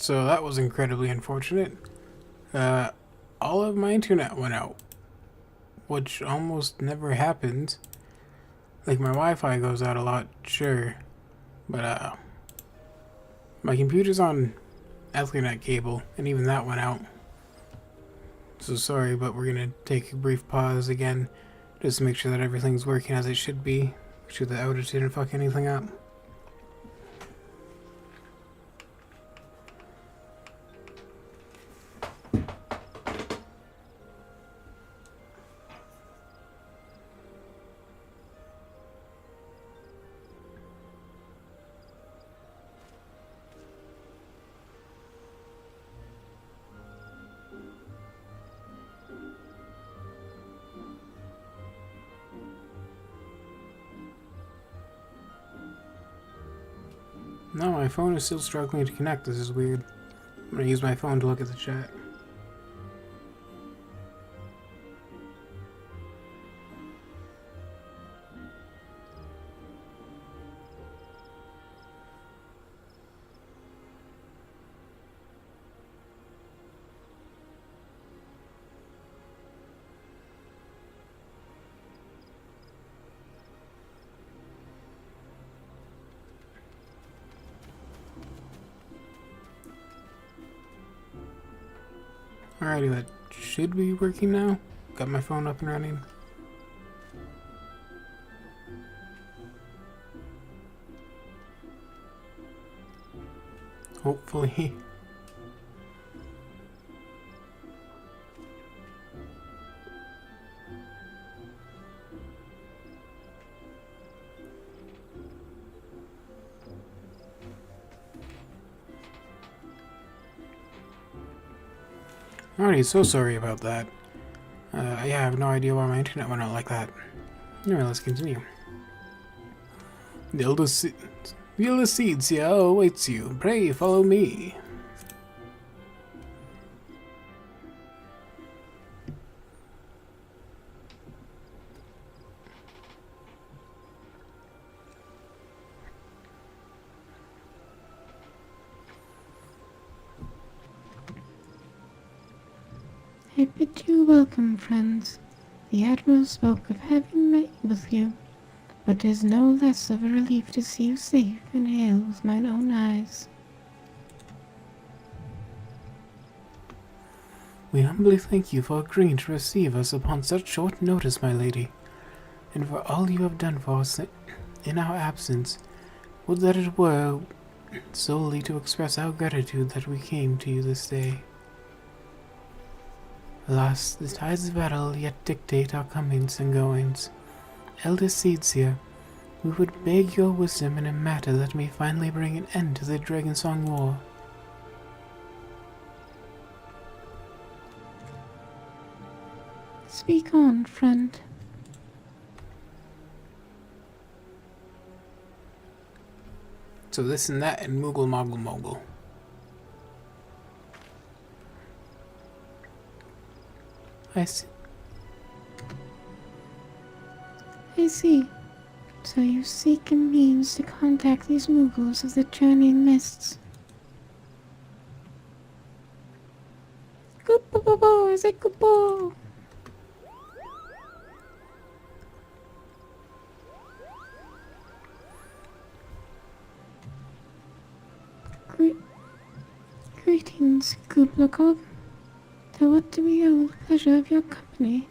So that was incredibly unfortunate. All of my internet went out, which almost never happens. Like, my Wi-Fi goes out a lot, sure, but my computer's on Ethernet cable, and even that went out. So sorry, but we're gonna take a brief pause again, just to make sure that everything's working as it should be. Make sure the outage didn't fuck anything up. No, my phone is still struggling to connect. This is weird. I'm gonna use my phone to look at the chat. Alrighty, that should be working now. Got my phone up and running. Hopefully. Alrighty, so sorry about that. Yeah, I have no idea why my internet went out like that. Anyway, let's continue. The eldest seeds here awaits you. Pray follow me. I bid you welcome, friends. The Admiral spoke of having met with you, but it is no less of a relief to see you safe and hail with mine own eyes. We humbly thank you for agreeing to receive us upon such short notice, my lady, and for all you have done for us in our absence. Would that it were solely to express our gratitude that we came to you this day. Alas, the tides of battle yet dictate our comings and goings. Eldest seeds here, we would beg your wisdom in a matter that may finally bring an end to the Dragonsong War. Speak on, friend. So this and that and Moogle Moggle Moggle. I see. I see. So you seek a means to contact these Moogles of the Journeying Mists. Goopo, is it Goopo? Greetings, Gooplokov. To what do we owe the pleasure of your company?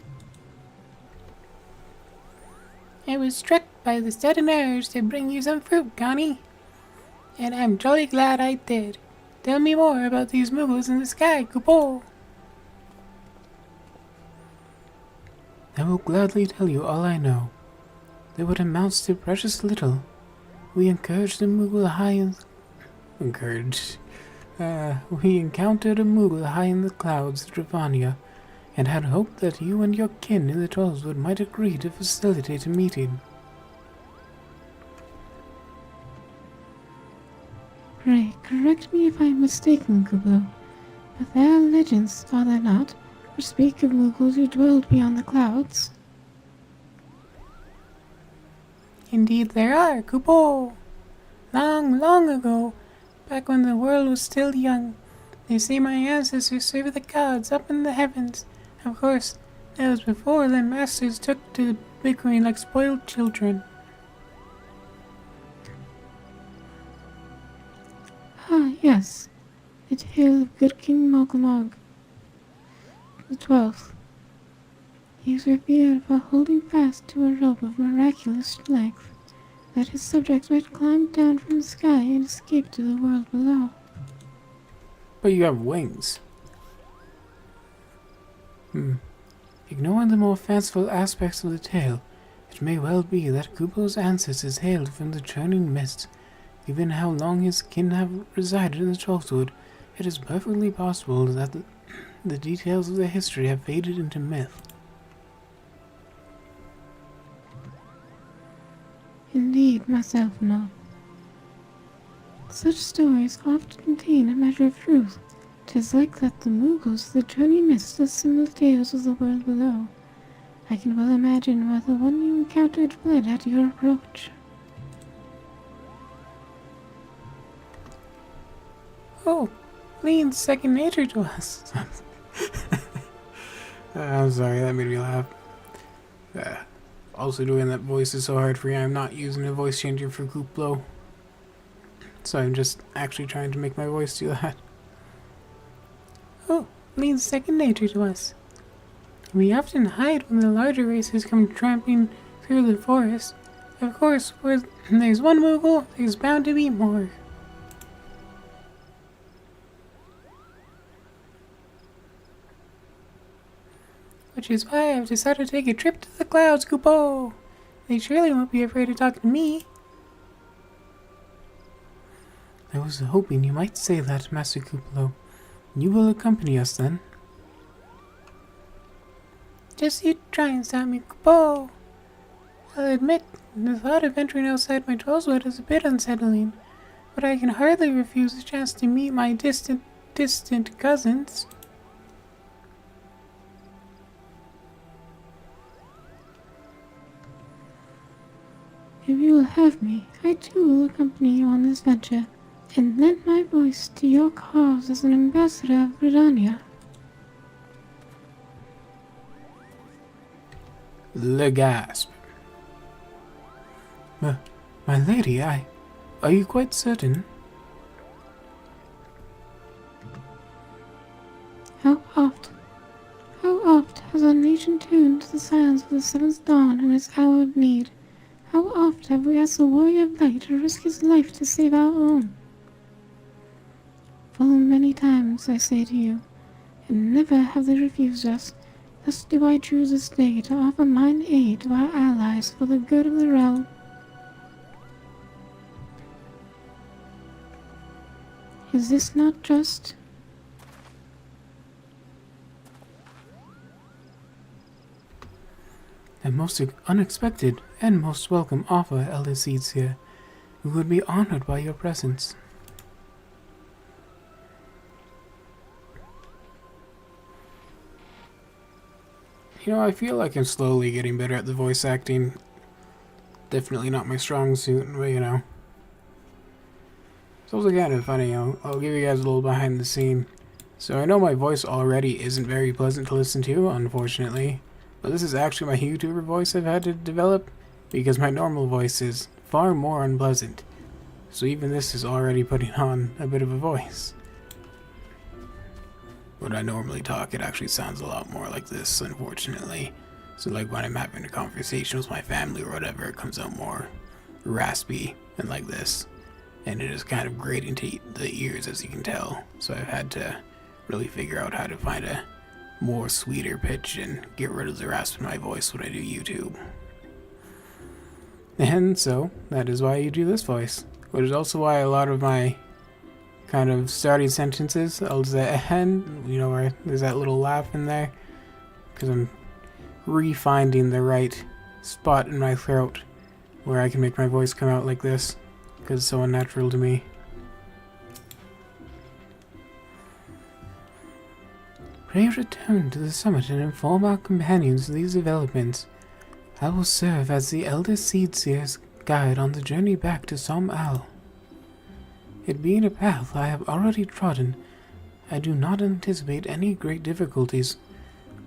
I was struck by the sudden urge to bring you some fruit, Connie. And I'm jolly glad I did. Tell me more about these Moogles in the sky, Goopo. I will gladly tell you all I know, though it amounts to precious little. We encouraged a Moogle high in... We encountered a Moogle high in the clouds at Dravania, and had hoped that you and your kin in the Trollswood might agree to facilitate a meeting. Pray, correct me if I am mistaken, Kublo, but there are legends, are there not, which speak of Moogles who dwelled beyond the clouds? Indeed there are, Kupo. Long, long ago, back when the world was still young, They say my ancestors served the gods up in the heavens. Of course, that was before their masters took to bickering like spoiled children. Ah, yes. The tale of good King Mogulmog the 12th. He was revered for holding fast to a rope of miraculous length, that his subjects might climb down from the sky and escape to the world below. But you have wings. Ignoring the more fanciful aspects of the tale, it may well be that Kubo's ancestors hailed from the churning mist. Given how long his kin have resided in the Trollswood, it is perfectly possible that the details of their history have faded into myth. Indeed, myself no. Such stories often contain a measure of truth. 'Tis like that the Mughals, the journey mist, the similar tales of the world below. I can well imagine why the one you encountered fled at your approach. Oh, fleeing's second nature to us. I'm sorry, that made me laugh. Also doing that voice is so hard for me. I'm not using a voice changer for Kuplo. So I'm just actually trying to make my voice do that. Oh, fleeing's second nature to us. We often hide when the larger races come tramping through the forest. Of course, where there's one Moogle, there's bound to be more. Which is why I've decided to take a trip to the clouds, Kupo. They surely won't be afraid to talk to me. I was hoping you might say that, Master Kuplo. You will accompany us then. Just you try and stop me, Kupo. I'll admit, the thought of venturing outside my Trollswood is a bit unsettling, but I can hardly refuse a chance to meet my distant cousins. If you will have me, I too will accompany you on this venture, and lend my voice to your cause as an ambassador of Redania. The gasp. My lady, are you quite certain? How oft has our nation tuned to the silence of the seventh dawn in its hour of need? How oft have we asked the warrior of light to risk his life to save our own? Full many times, I say to you, and never have they refused us. Thus do I choose this day to offer mine aid to our allies for the good of the realm. Is this not just? A most unexpected and most welcome offer, Elder Seeds here. We would be honored by your presence. You know, I feel like I'm slowly getting better at the voice acting. Definitely not my strong suit, but you know. It's also kind of funny, I'll give you guys a little behind the scene. So I know my voice already isn't very pleasant to listen to, unfortunately. But this is actually my YouTuber voice I've had to develop, because my normal voice is far more unpleasant. So even this is already putting on a bit of a voice. When I normally talk, it actually sounds a lot more like this, unfortunately. So like when I'm having a conversation with my family or whatever, it comes out more raspy and like this. And it is kind of grating to the ears, as you can tell. So I've had to really figure out how to find a more sweeter pitch and get rid of the rasp in my voice when I do YouTube. And so, that is why you do this voice. Which is also why a lot of my kind of starting sentences, I'll say, and, you know, where there's that little laugh in there. Because I'm refinding the right spot in my throat where I can make my voice come out like this. Because it's so unnatural to me. Pray return to the summit and inform our companions of these developments. I will serve as the Elder Seedseer's guide on the journey back to Som Al. It being a path I have already trodden, I do not anticipate any great difficulties.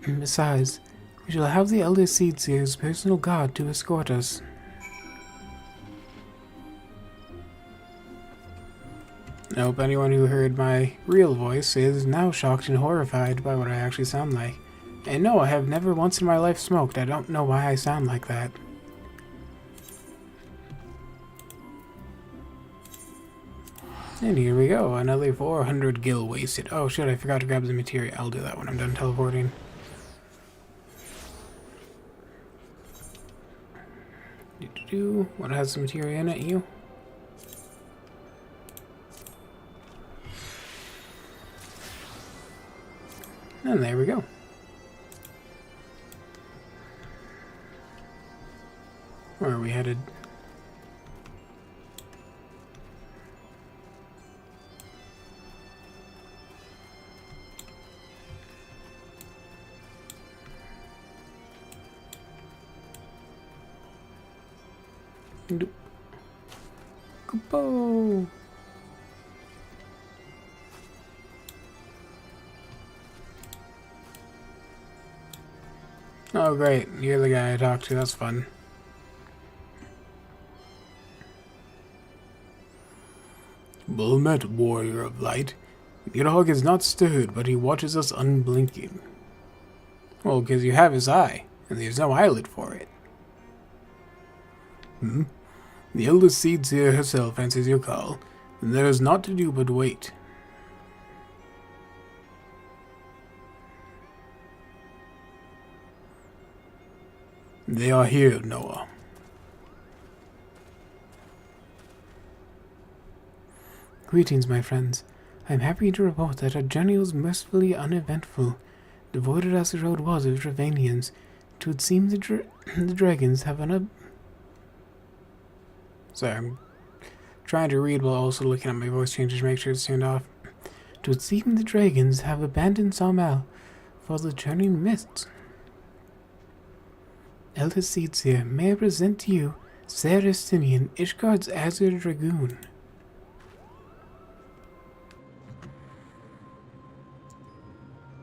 Besides, we shall have the Elder Seedseer's personal guard to escort us. I hope anyone who heard my real voice is now shocked and horrified by what I actually sound like. And no, I have never once in my life smoked. I don't know why I sound like that. And here we go, another 400 gil wasted. Oh shit, I forgot to grab the materia. I'll do that when I'm done teleporting. What has the materia in it, you? And there we go. Where are we headed? Kupo! Oh great, you're the guy I talked to, that's fun. Well met, warrior of light. Your dog is not stirred, but he watches us unblinking. Well, because you have his eye, and there's no eyelid for it. The Elder Seedseer herself answers your call, and there is naught to do but wait. They are here, Noah. Greetings, my friends. I am happy to report that our journey was mercifully uneventful. Devoted as the road was of Dravanians, it would seem the dragons have Sorry, I'm trying to read while also looking at my voice changes to make sure it's turned off. It would seem the dragons have abandoned Sawmel for the churning mists. Elder Seedseer, may I present to you Ser Estinian, Ishgard's Azure Dragoon.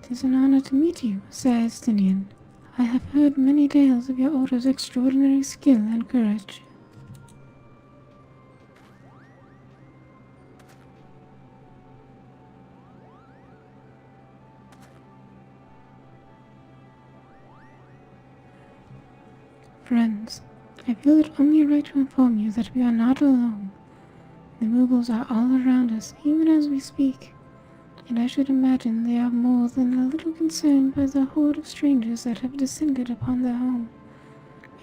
It is an honor to meet you, Ser Estinian. I have heard many tales of your order's extraordinary skill and courage. Friends, I feel it only right to inform you that we are not alone. The Mughals are all around us, even as we speak, and I should imagine they are more than a little concerned by the horde of strangers that have descended upon their home.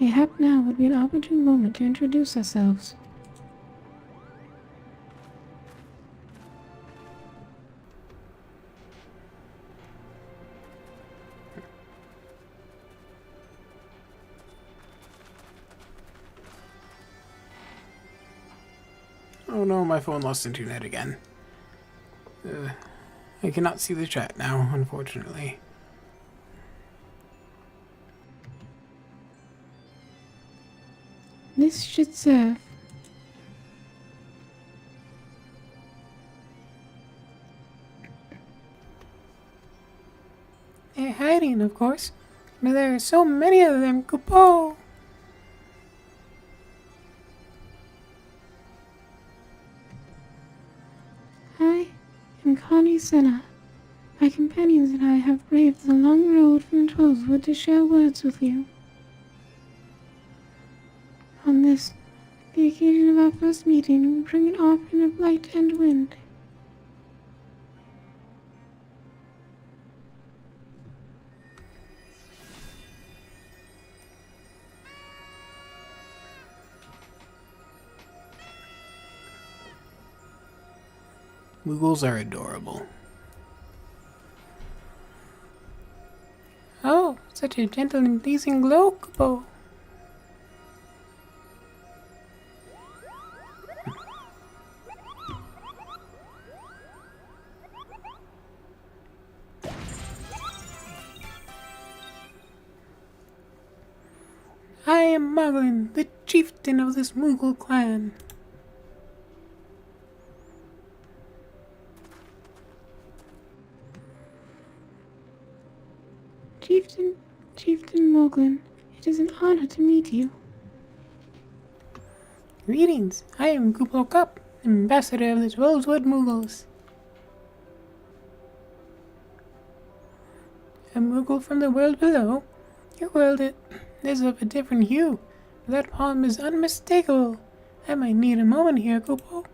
Mayhap now would be an opportune moment to introduce ourselves. Oh no, my phone lost internet again. I cannot see the chat now, unfortunately. This should serve. They're hiding, of course, but there are so many of them. Kupo! I am Connie Senna. My companions and I have braved the long road from Trollswood to share words with you. On this, the occasion of our first meeting, we bring an offering of light and wind. Mughals are adorable. Oh, such a gentle and pleasing glow, Kupo. I am Moglin, the chieftain of this Mughal clan. Chieftain, Chieftain Moglin, it is an honor to meet you. Greetings, I am Kuplo Kup, ambassador of the Rosewood Mughals. A Mughal from the world below? Your world is of a different hue. That palm is unmistakable. I might need a moment here, Kupo.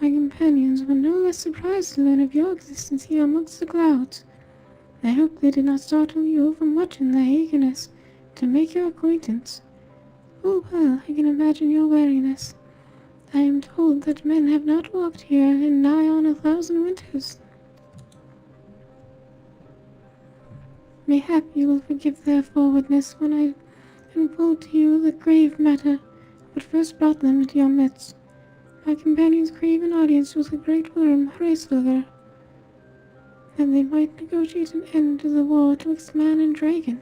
My companions were no less surprised to learn of your existence here amongst the clouds. I hope they did not startle you overmuch in their eagerness to make your acquaintance. Oh well, I can imagine your wariness. I am told that men have not walked here in nigh on 1,000 winters. Mayhap you will forgive their forwardness when I unfold to you the grave matter what first brought them into your midst. My companions crave an audience with the great worm, Hraesvelgr, that they might negotiate an end to the war twixt man and dragon.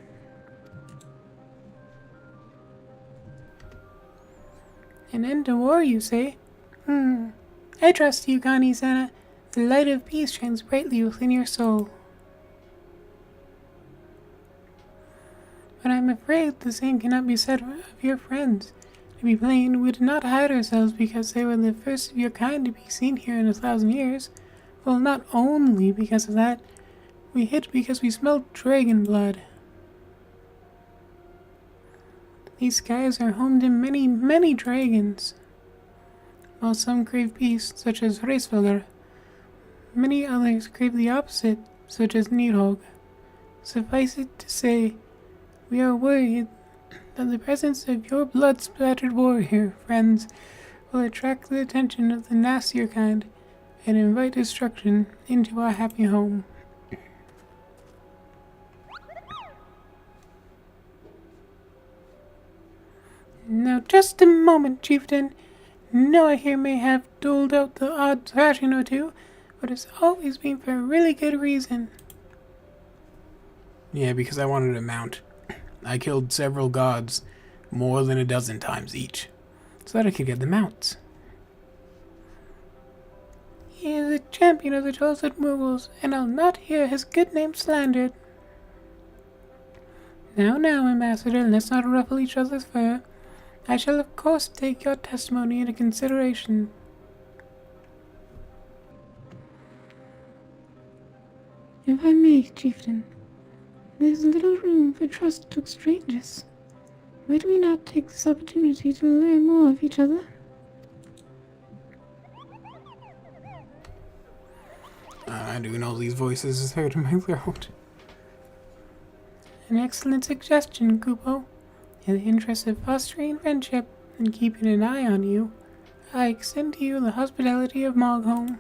An end to war, you say? I trust you, Kani-sana. The light of peace shines brightly within your soul. But I'm afraid the same cannot be said of your friends. To be plain, we did not hide ourselves because they were the first of your kind to be seen here in 1,000 years. Well, not only because of that. We hid because we smelled dragon blood. These skies are home to many, many dragons. While some crave peace, such as Hraesvelgr, many others crave the opposite, such as Nidhogg. Suffice it to say, we are worried that the presence of your blood-splattered warrior friends will attract the attention of the nastier kind and invite destruction into our happy home. Now just a moment, Chieftain. No, I here may have doled out the odd thrashing or two, but it's always been for a really good reason. Yeah, because I wanted a mount. I killed several gods, more than a dozen times each, so that I could get the mounts. He is a champion of the Rosewood Mughals, and I'll not hear his good name slandered. Now, Ambassador, let's not ruffle each other's fur. I shall of course take your testimony into consideration. If I may, Chieftain, there's little room for trust twixt strangers. Might we not take this opportunity to learn more of each other? I do know these voices is hurting my throat. An excellent suggestion, Kupo. In the interest of fostering friendship and keeping an eye on you, I extend to you the hospitality of Moghome.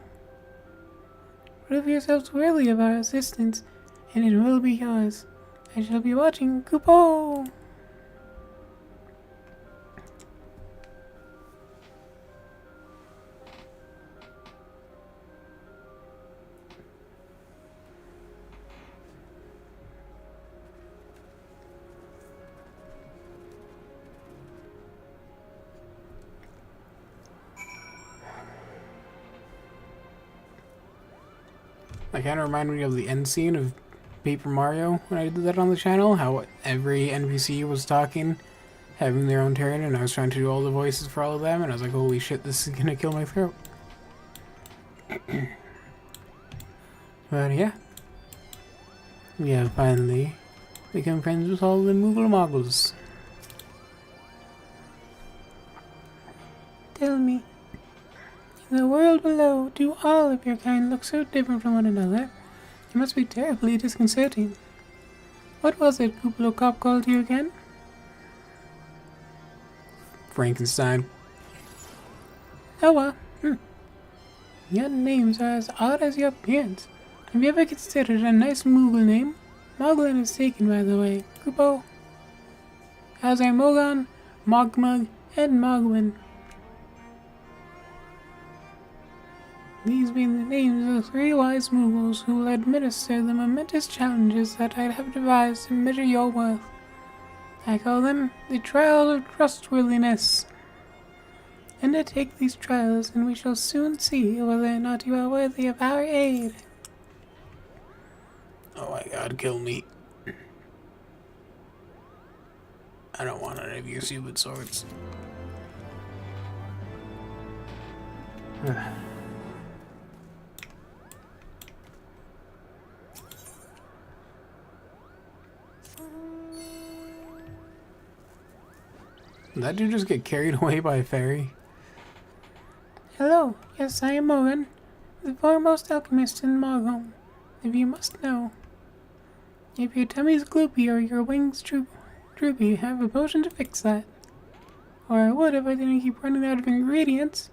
Prove yourselves worthy of our assistance, and it will be yours. I shall be watching, Kupo! That kind of reminded me of the end scene of Paper Mario when I did that on the channel, how every NPC was talking, having their own turn, and I was trying to do all the voices for all of them, and I was like, holy shit, this is gonna kill my throat. But yeah, we have finally become friends with all the Moogle Moggles. Tell me, in the world below, do all of your kind look so different from one another? It must be terribly disconcerting. What was it Kuplo Kup called you again? Frankenstein. Oh, your names are as odd as your appearance. Have you ever considered a nice Moogle name? Moglin is taken, by the way. Kupo. As are Mogon, Mogmug, and Mogwin. These being the names of the 3 wise Moogles who will administer the momentous challenges that I have devised to measure your worth. I call them the Trial of Trustworthiness. Undertake these trials, and we shall soon see whether or not you are worthy of our aid. Oh my god, kill me. I don't want any of your stupid swords. Did that dude just get carried away by a fairy? Hello, yes, I am Morgan, the foremost alchemist in Margome. If you must know, if your tummy's gloopy or your wings droopy, have a potion to fix that. Or I would if I didn't keep running out of ingredients.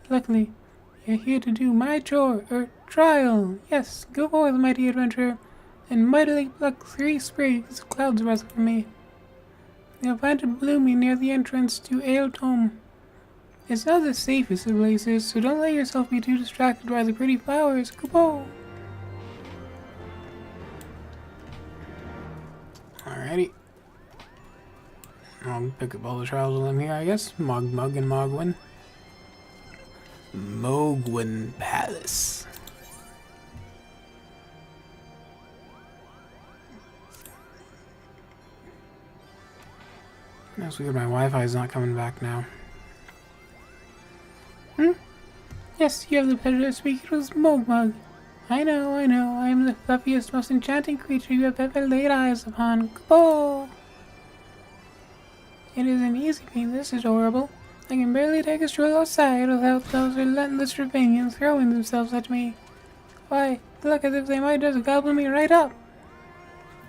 Luckily, you're here to do my trial. Yes, go forth, mighty adventurer, and mightily pluck 3 sprigs of cloud's rest for me. You'll find it blooming near the entrance to Ale Tome. It's not the safest of places, so don't let yourself be too distracted by the pretty flowers. Kupo! Alrighty. I'll pick up all the trials of them here, I guess. Mug and Mogwin. Mogwin Palace. That's weird, my Wi-Fi is not coming back now. Yes, you have the pleasure of speaking with Mogmug. I know, I am the fluffiest, most enchanting creature you have ever laid eyes upon. Kupo! It is an easy feat, this is adorable. I can barely take a stroll outside without those relentless Ravanians throwing themselves at me. Why, they look as if they might just gobble me right up.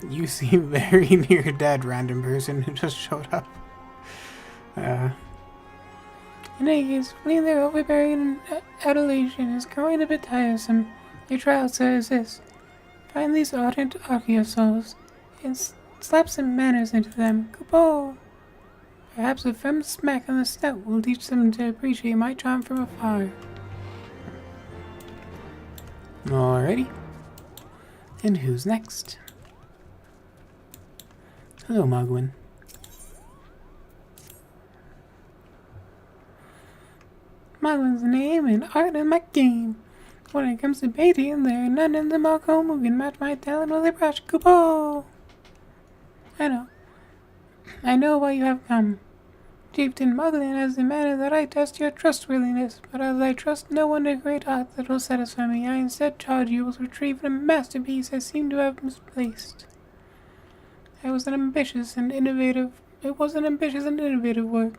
You seem very near dead, random person who just showed up. In any case, fleeing their overbearing adulation is growing a bit tiresome. Your trial, sir, is this. Find these ardent Archaeosols and slap some manners into them. Kupo! Perhaps a firm smack on the snout will teach them to appreciate my charm from afar. Alrighty. And who's next? Hello, Mogwin. Mogwin's name and art is my game. When it comes to painting, there are none in the Margome who can match my talent with a brush. Kupo! I know why you have come. Chieftain Moglin has demanded that I test your trustworthiness, but as I trust no one to great art that will satisfy me, I instead charge you with retrieving a masterpiece I seem to have misplaced. It was an ambitious and innovative work,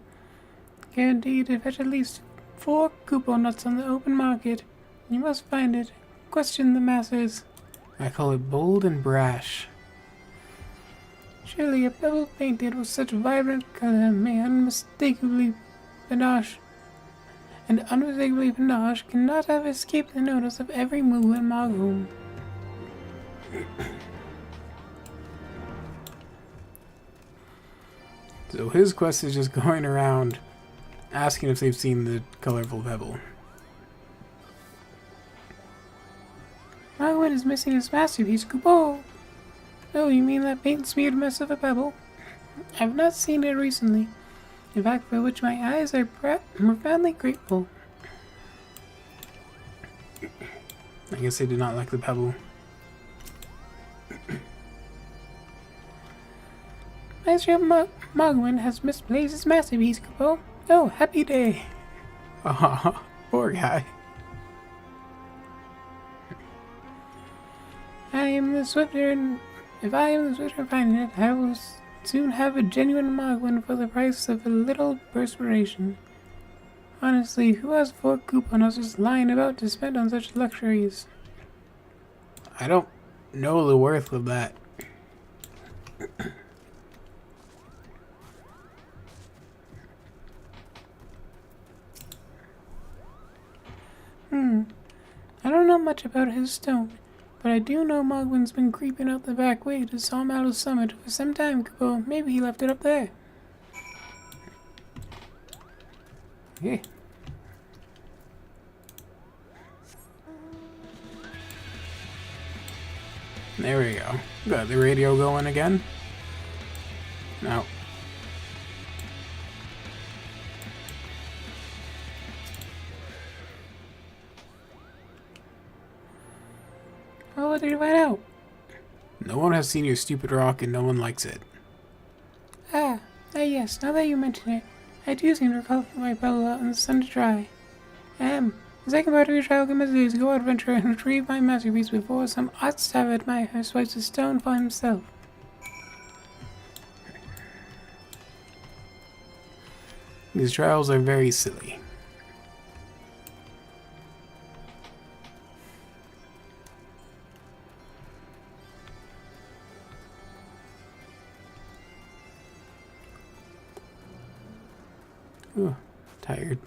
guaranteed to fetch at least 4 Kupo nuts on the open market. You must find it. Question the masses. I call it bold and brash. Surely a pebble painted with such vibrant color may unmistakably panache cannot have escaped the notice of every move in Margome. So his quest is just going around asking if they've seen the colorful pebble. Margome is missing his masterpiece, Kupo. Oh, you mean that paint-smeared mess of a pebble? I've not seen it recently, a fact for which my eyes are profoundly grateful. I guess they did not like the pebble. Master Mogwin has misplaced his masterpiece, Kupo. Oh, happy day. Aw, poor guy. If I am the swifter in finding it, I will soon have a genuine Mogwin for the price of a little perspiration. Honestly, who has 4 couponos just lying about to spend on such luxuries? I don't know the worth of that. I don't know much about his stone, but I do know Mogwin's been creeping out the back way to Sawmallow Summit for some time ago. Maybe he left it up there. Okay. There we go. Got the radio going again. No. Oh, what did you find out? No one has seen your stupid rock and no one likes it. Yes, now that you mention it, I do seem to recall my pebble out in the sun to dry. The second part of your trial commences is to go adventure and retrieve my masterpiece before some odd savage my swipes a stone for himself. These trials are very silly. Ooh, tired.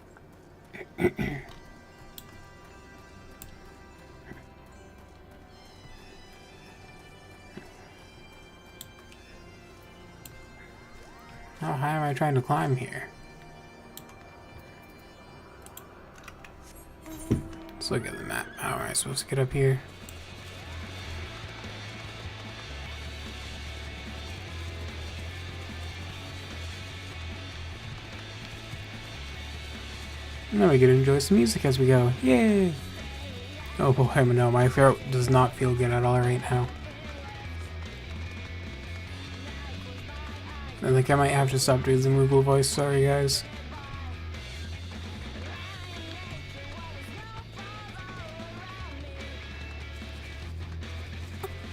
How high am I trying to climb here? Let's look at the map. How am I supposed to get up here? Now we get to enjoy some music as we go. Yay! Oh boy, no, my throat does not feel good at all right now. I think I might have to stop doing the Moogle voice, sorry guys.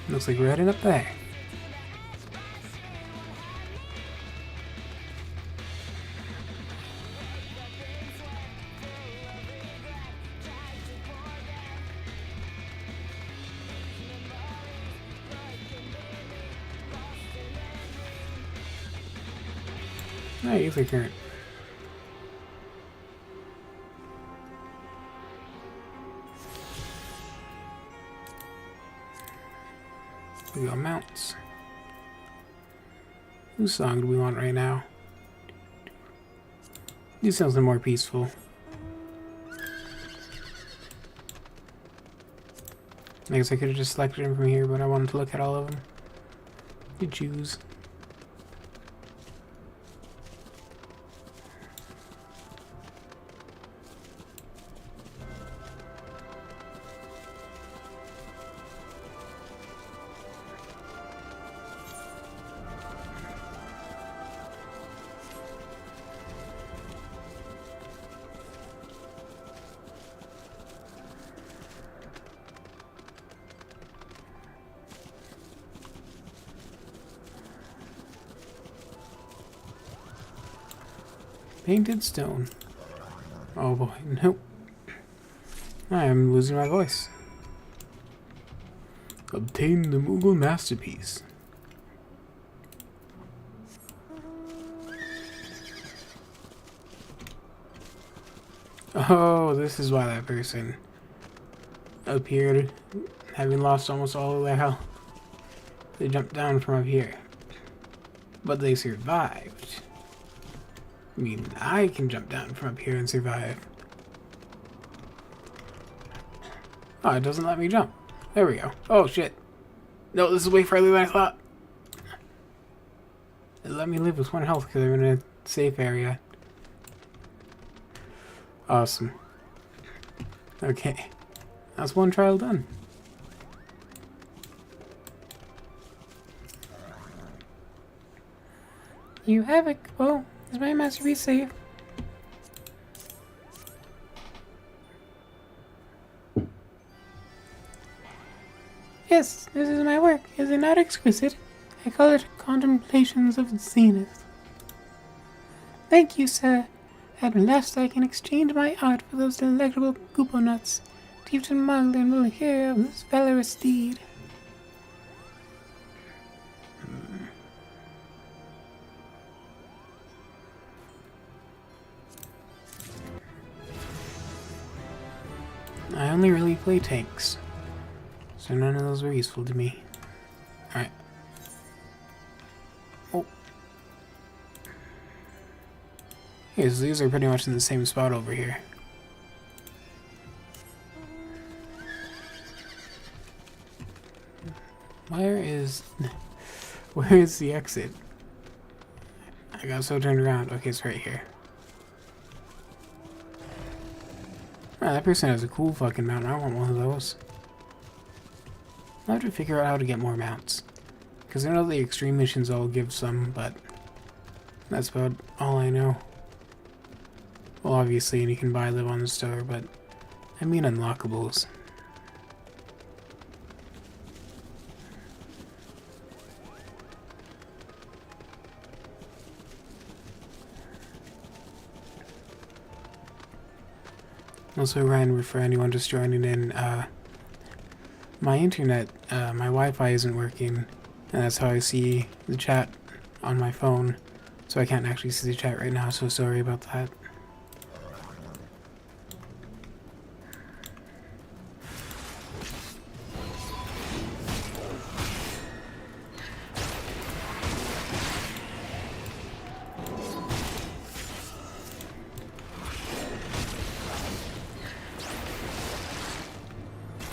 Looks like we're heading up there. No, you think current. We got mounts. Whose song do we want right now? Do something more peaceful. I guess I could have just selected him from here, but I wanted to look at all of them. You choose. Painted stone. Oh boy, nope. I am losing my voice. Obtain the Moogle masterpiece. Oh, this is why that person appeared, having lost almost all of their health. They jumped down from up here. But they survived. I mean, I can jump down from up here and survive. Oh, it doesn't let me jump. There we go. Oh, shit. No, this is way further than I thought. It let me live with 1 health because I'm in a safe area. Awesome. Okay. That's 1 trial done. You have it. Oh, is my masterpiece safe? Yes, this is my work. Is it not exquisite? I call it Contemplations of the Zenith. Thank you, sir. At last I can exchange my art for those delectable goopo nuts. Chieftain Moglen will hear of this valorous deed. I only really play tanks, so none of those were useful to me. Alright. Oh. Okay, so these are pretty much in the same spot over here. Where is the exit? I got so turned around. Okay, it's right here. Wow, that person has a cool fucking mount. I want one of those. I have to figure out how to get more mounts. Because I know the extreme missions all give some, but that's about all I know. Well, obviously, you can buy them on the store, but I mean unlockables. Also, Ryan, for anyone just joining in, my internet, my Wi-Fi isn't working, and that's how I see the chat on my phone, so I can't actually see the chat right now, so sorry about that.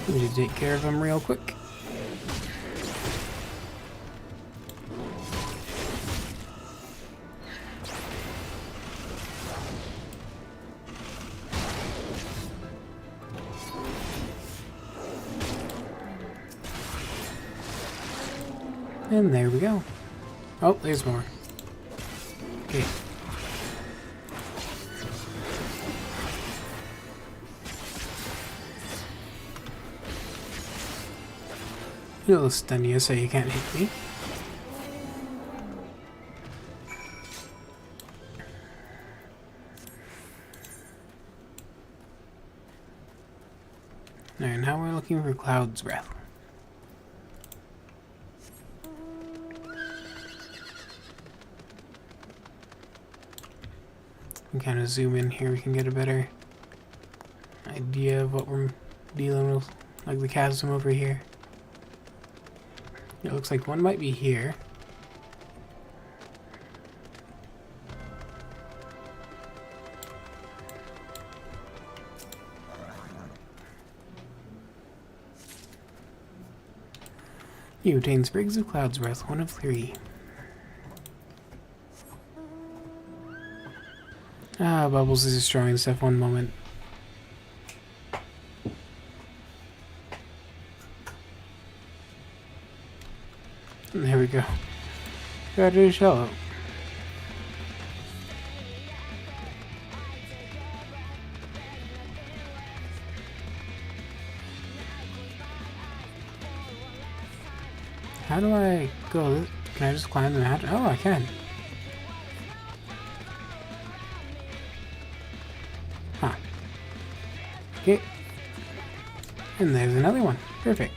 Let me take care of him real quick. And there we go. Oh, there's more. Okay. It'll stun you so you can't hit me. Alright, now we're looking for Cloud's Breath. We kind of zoom in here, we can get a better idea of what we're dealing with, like the chasm over here. It looks like one might be here. You obtain Sprigs of Cloud's Breath, 1 of 3. Ah, Bubbles is destroying stuff one moment. There we go. Got a shallow. How do I go? Can I just climb the mountain? Oh, I can. Huh. Okay. And there's another one. Perfect.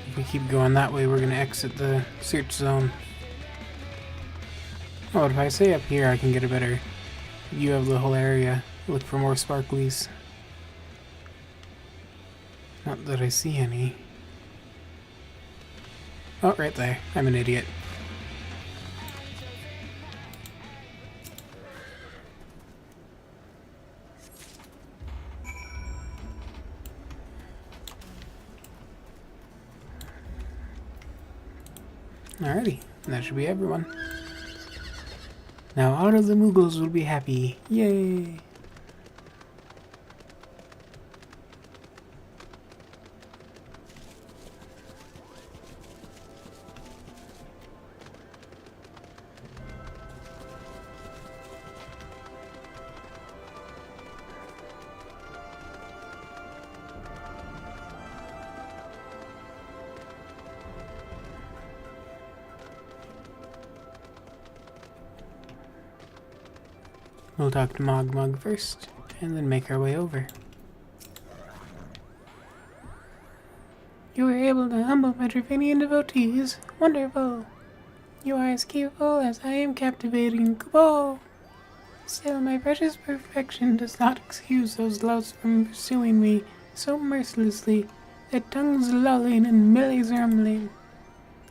If we keep going that way, we're going to exit the search zone. Oh, if I say up here, I can get a better view of the whole area. Look for more sparklies. Not that I see any. Oh, right there. I'm an idiot. Alrighty, that should be everyone. Now all of the Moogles will be happy. Yay! We'll talk to Mogmug first, and then make our way over. You were able to humble my Dravanian devotees. Wonderful. You are as capable as I am captivating. Cabal. Still, my precious perfection does not excuse those louts from pursuing me so mercilessly, their tongues lolling and bellies rumbling.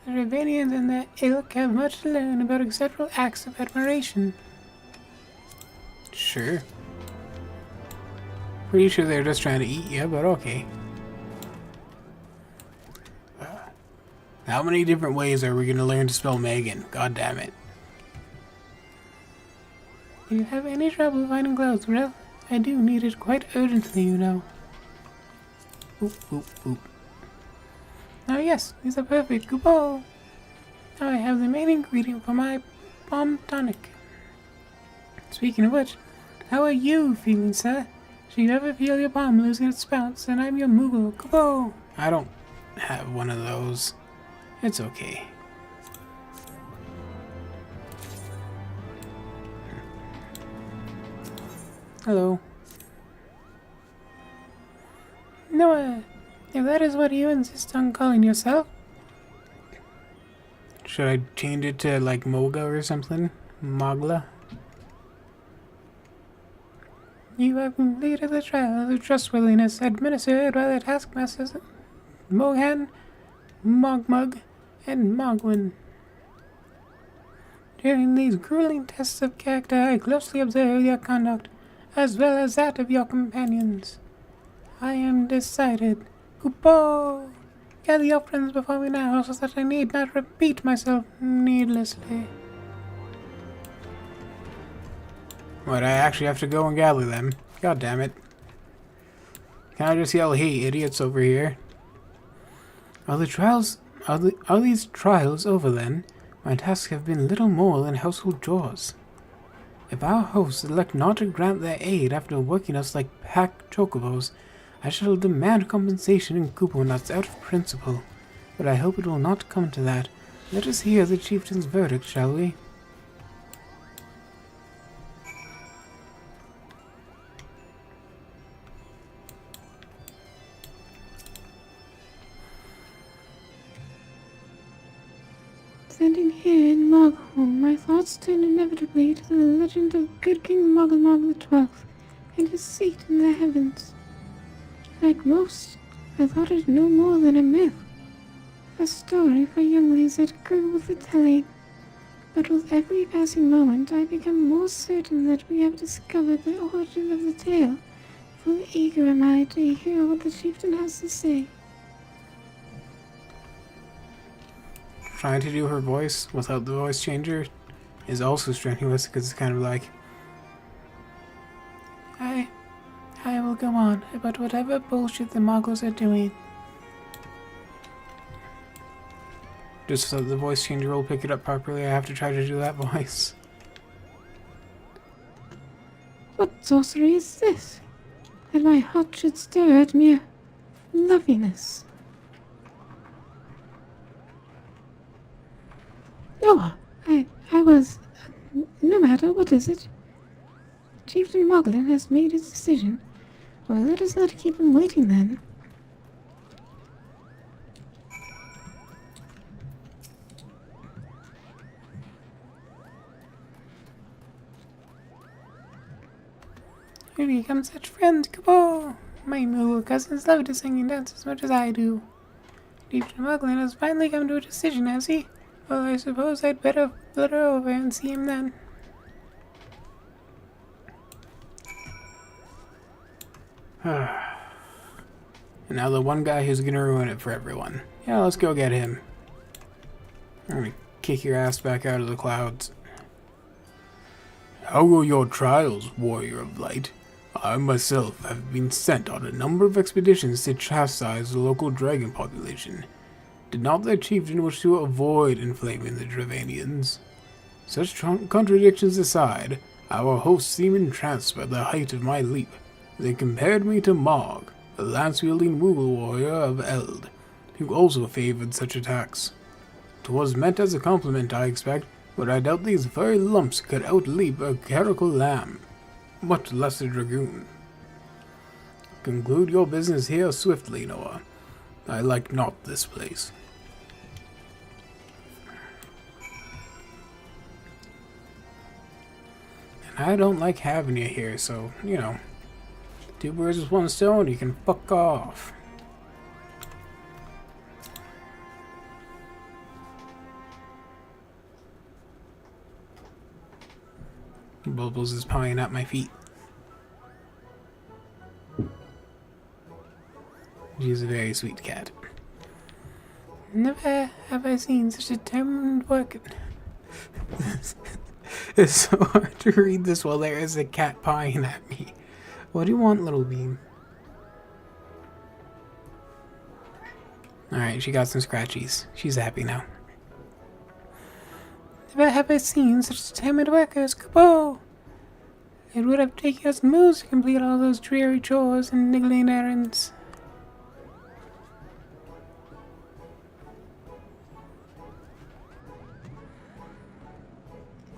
The Dravanians and their ilk have much to learn about acceptable acts of admiration. Sure. Pretty sure they're just trying to eat you, but okay. How many different ways are we going to learn to spell Megan? God damn it. Do you have any trouble finding clothes, Rel? I do need it quite urgently, you know. Oop, oop, oop. Oh yes, these are perfect. Goodbye. Now I have the main ingredient for my bomb tonic. Speaking of which, how are you feeling, sir? Should you ever feel your palm losing its bounce, and I'm your Moogle. Goodbye. I don't have one of those. It's okay. Hello. Noah, if that is what you insist on calling yourself, Should I change it to like Moga or something? Mogla? you have completed the trial of trustworthiness administered by the taskmasters Mohan, Mogmug, and Mogwin. During these grueling tests of character, I closely observed your conduct, as well as that of your companions. I am decided. Goodbye. Gather your friends before me now, so that I need not repeat myself needlessly. What, I actually have to go and gather them? God damn it. Can I just yell, hey, idiots over here? Are these trials over then? My tasks have been little more than household chores. If our hosts elect not to grant their aid after working us like pack chocobos, I shall demand compensation in Kupo nuts out of principle. But I hope it will not come to that. Let us hear the chieftain's verdict, shall we? Standing here in Mogholm, my thoughts turn inevitably to the legend of good King Mogulmog XII and his seat in the heavens. Like most, I thought it no more than a myth, a story for younglings that grew with the telling. But with every passing moment, I become more certain that we have discovered the origin of the tale. Full eager am I to hear what the chieftain has to say. Trying to do her voice without the voice changer is also strenuous because it's kind of like, I will go on about whatever bullshit the Muggles are doing. just so the voice changer will pick it up properly, I have to try to do that voice. What sorcery is this? That my heart should stare at mere loveliness. Oh, I was... No matter, what is it? Chieftain Moglin has made his decision. Well, let us not keep him waiting then. We become such friends, Kaboo! My Moogle cousins love to sing and dance as much as I do. Chieftain Moglin has finally come to a decision, has he? Well, I suppose I'd better flutter over and see him then. And now the one guy who's gonna ruin it for everyone. Yeah, let's go get him. I'm gonna kick your ass back out of the clouds. How are your trials, warrior of light? I myself have been sent on a number of expeditions to chastise the local dragon population. Did not their chieftain wish to avoid inflaming the Dravanians? Such contradictions aside, our hosts seem entranced by the height of my leap. They compared me to Mog, the lance-wielding Moogle warrior of Eld, who also favored such attacks. 'Twas meant as a compliment, I expect, but I doubt these furry lumps could outleap a caracal lamb, much less a dragoon. Conclude your business here swiftly, Noah. I like not this place. And I don't like having you here, so, you know, 2 birds with 1 stone, you can fuck off. Bubbles is pawing at my feet. She's a very sweet cat. Never have I seen such determined work. It's so hard to read this while there is a cat pawing at me. What do you want, little bean? Alright, she got some scratchies. She's happy now. Never have I seen such determined workers. Kaboom! It would have taken us moons to complete all those dreary chores and niggling errands.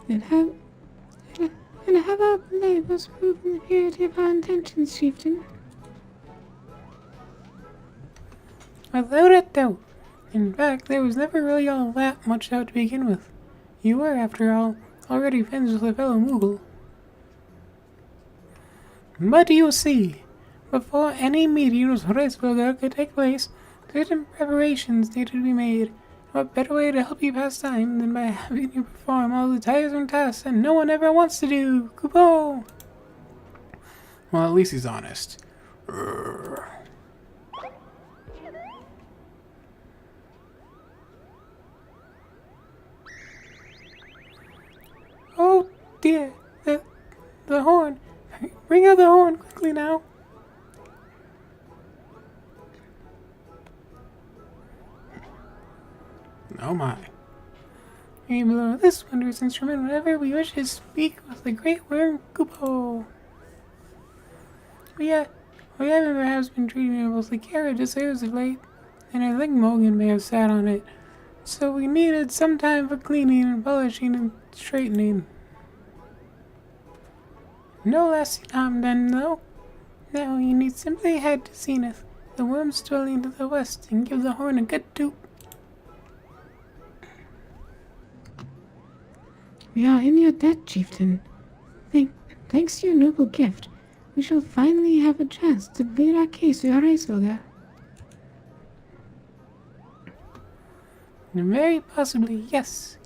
And have our labors proven the purity of our intentions, chieftain? Without a doubt. In fact, there was never really all that much doubt to begin with. You were, after all, already friends with a fellow Moogle. But you see, before any meeting with Reisberger could take place, certain preparations needed to be made. What better way to help you pass time than by having you perform all the tiresome tasks that no one ever wants to do? Kupo! Well, at least he's honest. Oh dear, the horn. Bring out the horn quickly now. Oh my. We blow this wondrous instrument whenever we wish to speak with the great worm Kupo. We haven't perhaps been treating it with the care it deserves of late, and I think Morgan may have sat on it. So we needed some time for cleaning and polishing and straightening. No lasting harm done, though. Now you need simply head to Zenith, the worm's dwelling to the west, and give the horn a good toot. We are in your debt, chieftain. Thanks to your noble gift, we shall finally have a chance to plead our case with our Reisberger. Very possibly, yes.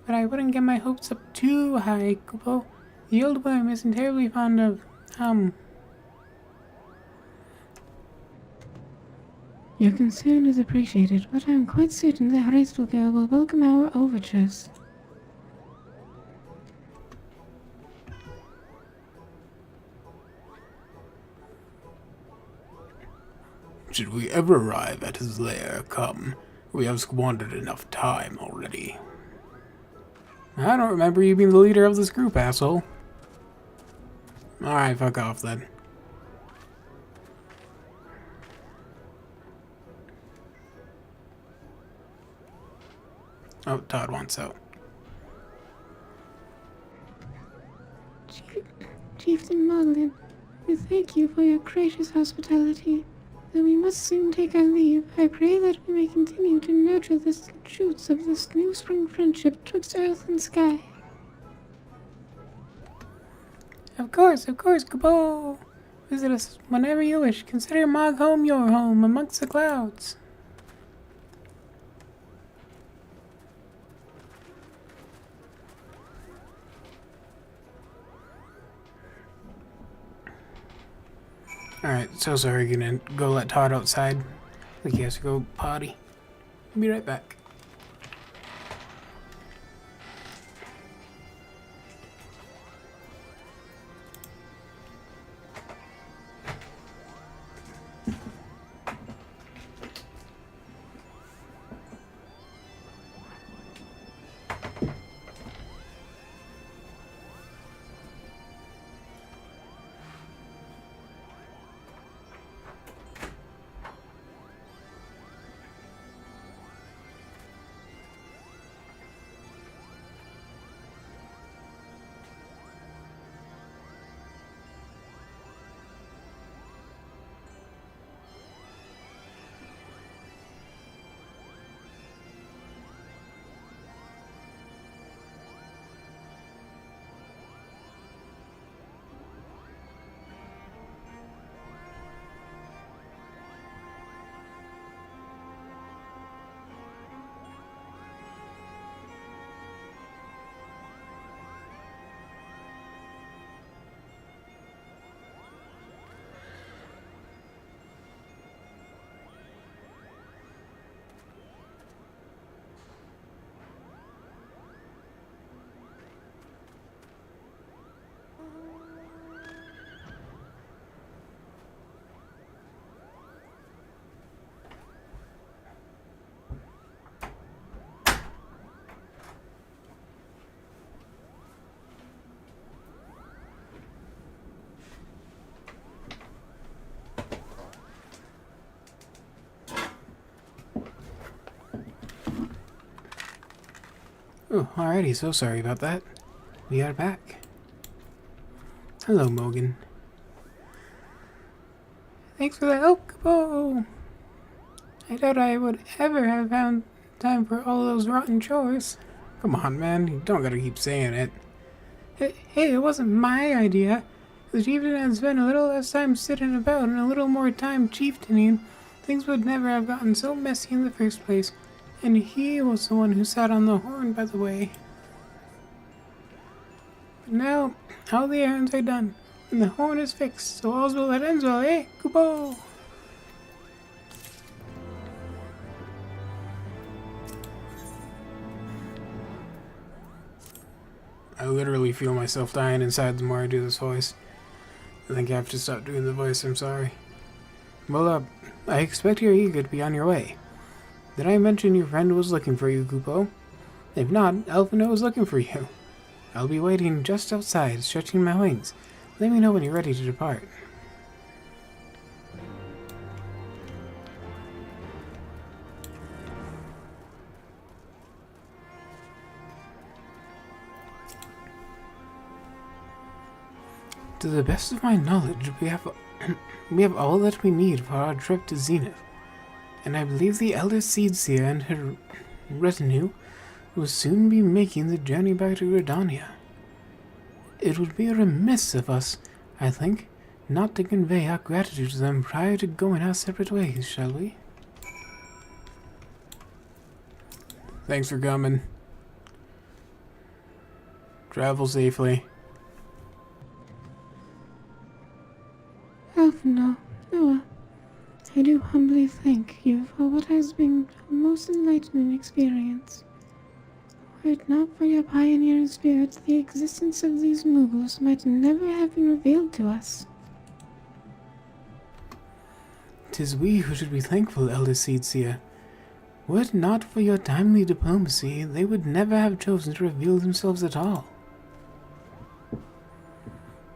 But I wouldn't get my hopes up too high, Kupo. The old worm isn't terribly fond of, Your concern is appreciated, but I am quite certain that Reisberger will welcome our overtures. Should we ever arrive at his lair, come. We have squandered enough time already. I don't remember you being the leader of this group, asshole. Alright, fuck off then. Oh, Todd wants out. Chieftain Madeline, we thank you for your gracious hospitality. Though we must soon take our leave, I pray that we may continue to nurture the shoots of this new spring friendship twixt earth and sky. Of course, Kupo. Visit us whenever you wish. Consider Mog home your home amongst the clouds. Alright, so sorry, gonna go let Todd outside. Like he has to go potty. Be right back. Oh, alrighty, so sorry about that. We are back. Hello, Morgan. Thanks for the help, Kupo. I doubt I would ever have found time for all those rotten chores. Come on, man, you don't gotta keep saying it. Hey, it wasn't my idea. The chieftain had spent a little less time sitting about and a little more time chieftaining. Things would never have gotten so messy in the first place. And he was the one who sat on the horn, by the way. But now, all the errands are done, and the horn is fixed, so all's well that ends well, eh, Kupo? I literally feel myself dying inside the more I do this voice. I think I have to stop doing the voice, I'm sorry. Well, I expect you're eager to be on your way. Did I mention your friend was looking for you, Kupo? If not, Elfino is looking for you. I'll be waiting just outside, stretching my wings. Let me know when you're ready to depart. To the best of my knowledge, we have all that we need for our trip to Zenith, and I believe the Elder Seedseer and her retinue will soon be making the journey back to Gridania. It would be remiss of us, I think, not to convey our gratitude to them prior to going our separate ways, shall we? Thanks for coming. Travel safely. Elfino, Noah, I do humbly thank you for what has been a most enlightening experience. Were it not for your pioneering spirit, the existence of these Mughals might never have been revealed to us. 'Tis we who should be thankful, Elder Seedseer. Were it not for your timely diplomacy, they would never have chosen to reveal themselves at all.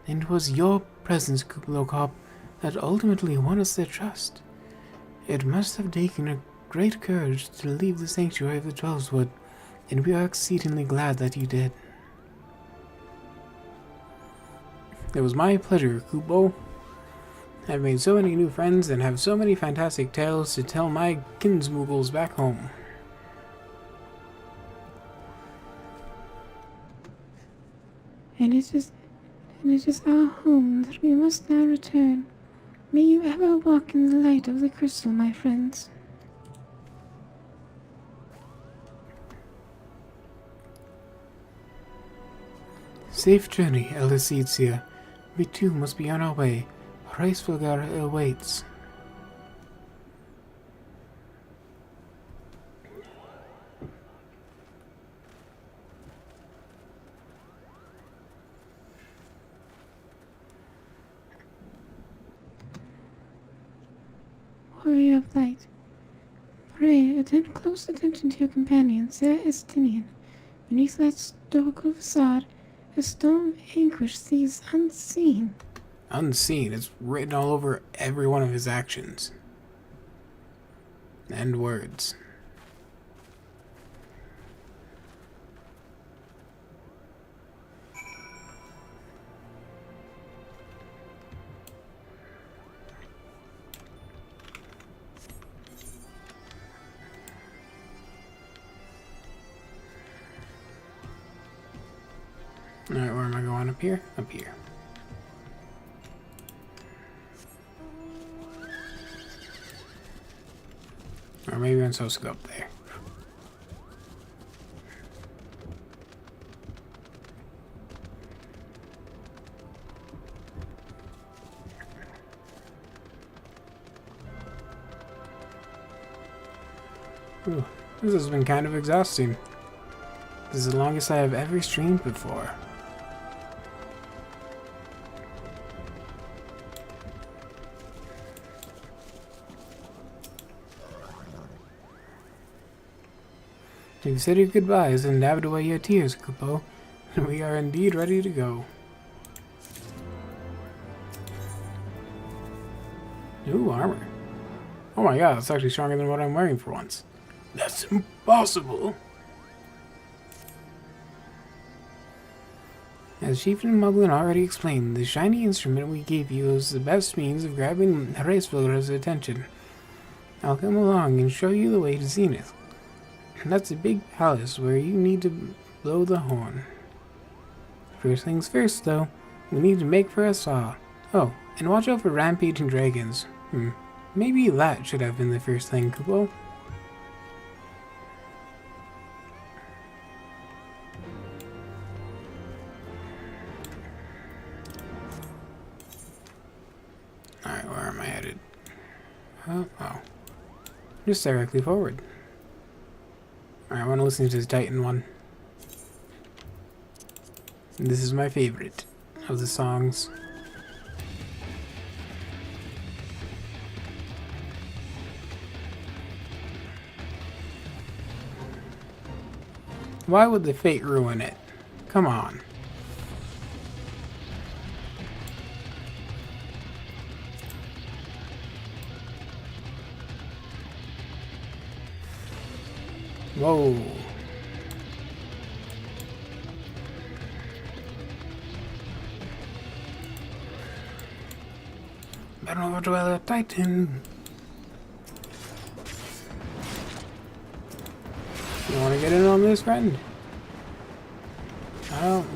And it was your presence, Kublokop, that ultimately won us their trust. It must have taken a great courage to leave the sanctuary of the Twelveswood, and we are exceedingly glad that you did. It was my pleasure, Kubo. I've made so many new friends and have so many fantastic tales to tell my kinsmoogles back home. And it is our home that we must now return. May you ever walk in the light of the crystal, my friends. Safe journey, Elder Seedseer. We too must be on our way. Reisvelgar awaits. Warrior of light, pray attend close attention to your companion, Sir Estinian. Beneath that stoical facade, a stone anguish sees unseen. Unseen. It's written all over every one of his actions. And words. Alright, where am I going? Up here? Up here. Or maybe I'm supposed to go up there. Ooh, this has been kind of exhausting. This is the longest I have ever streamed before. You've said your goodbyes and dabbed away your tears, Kupo, and we are indeed ready to go. New armor. Oh my god, that's actually stronger than what I'm wearing for once. That's impossible. As Chieftain Muglin already explained, the shiny instrument we gave you is the best means of grabbing Racefielder's attention. I'll come along and show you the way to Zenith. That's a big palace where you need to blow the horn. First things first, though, we need to make for a saw. Oh, and watch out for rampaging dragons. Maybe that should have been the first thing, Kupo. Alright, where am I headed? Oh. Just directly forward. Alright, I want to listen to the Titan one. This is my favorite of the songs. Why would the fate ruin it? Come on. Whoa. Better over to the Titan. You want to get in on this, friend?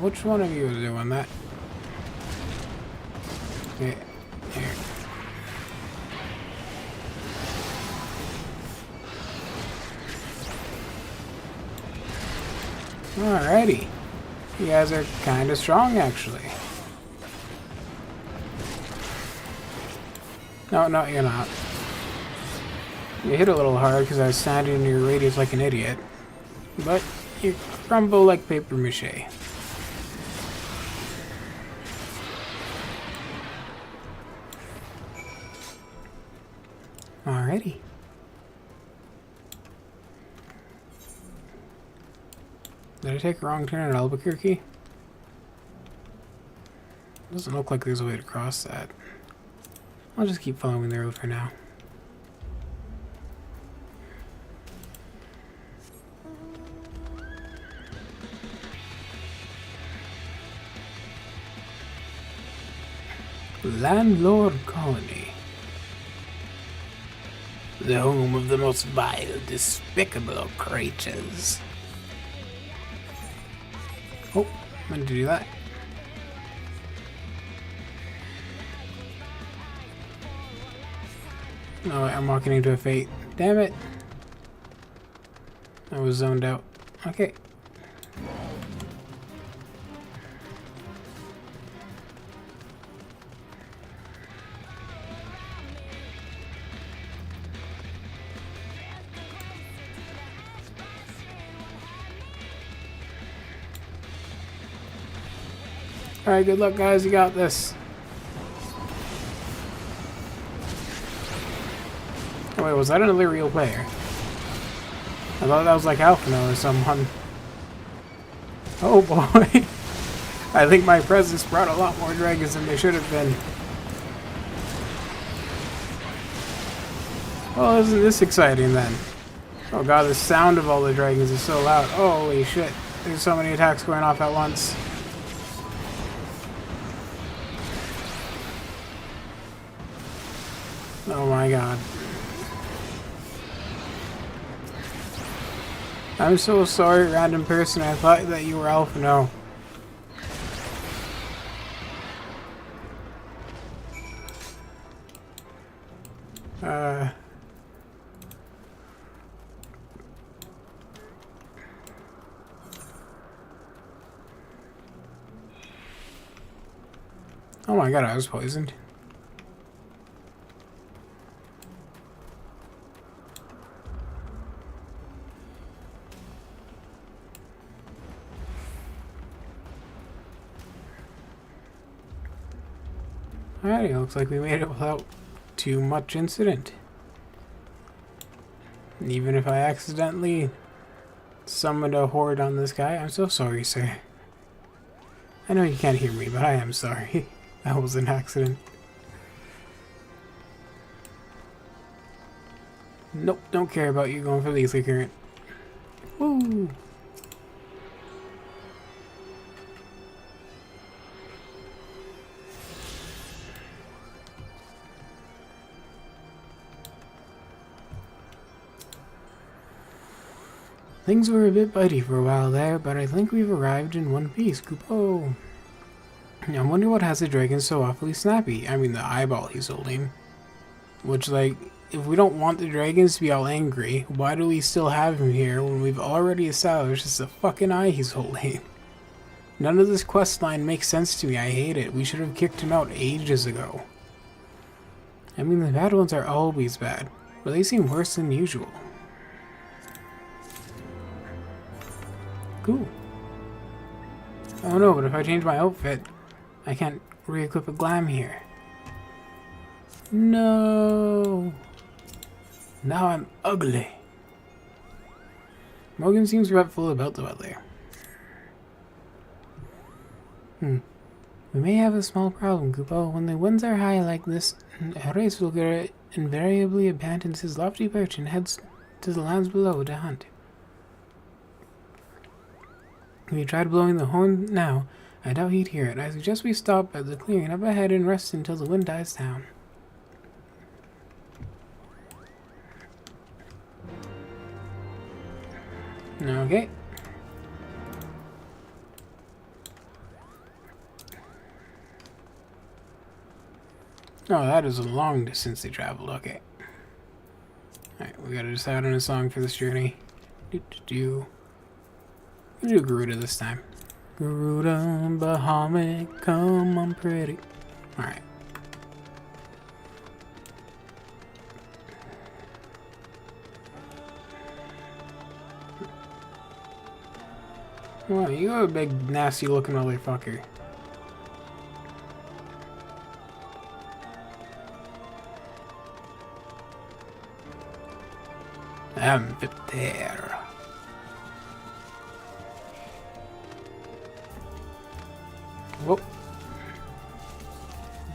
Which one of you is doing that? Yeah, here. Alrighty. You guys are kind of strong, actually. No, you're not. You hit a little hard because I was standing in your radius like an idiot. But you crumble like paper mache. Alrighty. Did I take a wrong turn at Albuquerque? Doesn't look like there's a way to cross that. I'll just keep following the road for now. Landlord Colony. The home of the most vile, despicable creatures. Oh, meant to do that. No, I'm walking into a fate. Damn it. I was zoned out. Okay. Alright, good luck, guys. You got this. Oh, wait, was that another real player? I thought that was like Alphino or someone. Oh boy. I think my presence brought a lot more dragons than they should have been. Well, isn't this exciting then? Oh god, the sound of all the dragons is so loud. Holy shit. There's so many attacks going off at once. Oh my god. I'm so sorry, random person. I thought that you were Alphino. Oh my god, I was poisoned. Alrighty, looks like we made it without too much incident. And even if I accidentally summoned a horde on this guy, I'm so sorry, sir. I know you can't hear me, but I am sorry. That was an accident. Nope, don't care about you going for the ether current. Woo! Things were a bit bitey for a while there, but I think we've arrived in one piece, Kupo. I wonder what has the dragon so awfully snappy. I mean, the eyeball he's holding. Which, like, if we don't want the dragons to be all angry, why do we still have him here when we've already established it's a fucking eye he's holding? None of this quest line makes sense to me. I hate it. We should have kicked him out ages ago. I mean, the bad ones are always bad, but they seem worse than usual. Cool. Oh no, but if I change my outfit, I can't re-equip a glam here. No. Now I'm ugly. Morgan seems regretful about the weather. We may have a small problem, Kupo. When the winds are high like this, Racevilger invariably abandons his lofty perch and heads to the lands below to hunt. We tried blowing the horn now. I doubt he'd hear it. I suggest we stop at the clearing up ahead and rest until the wind dies down. Okay. Oh, that is a long distance they traveled. Okay. Alright, we gotta decide on a song for this journey. We'll do Garuda this time. Garuda, Bahamut, come on pretty. Alright. Well, you are a big, nasty looking motherfucker. I'm there. Whoop.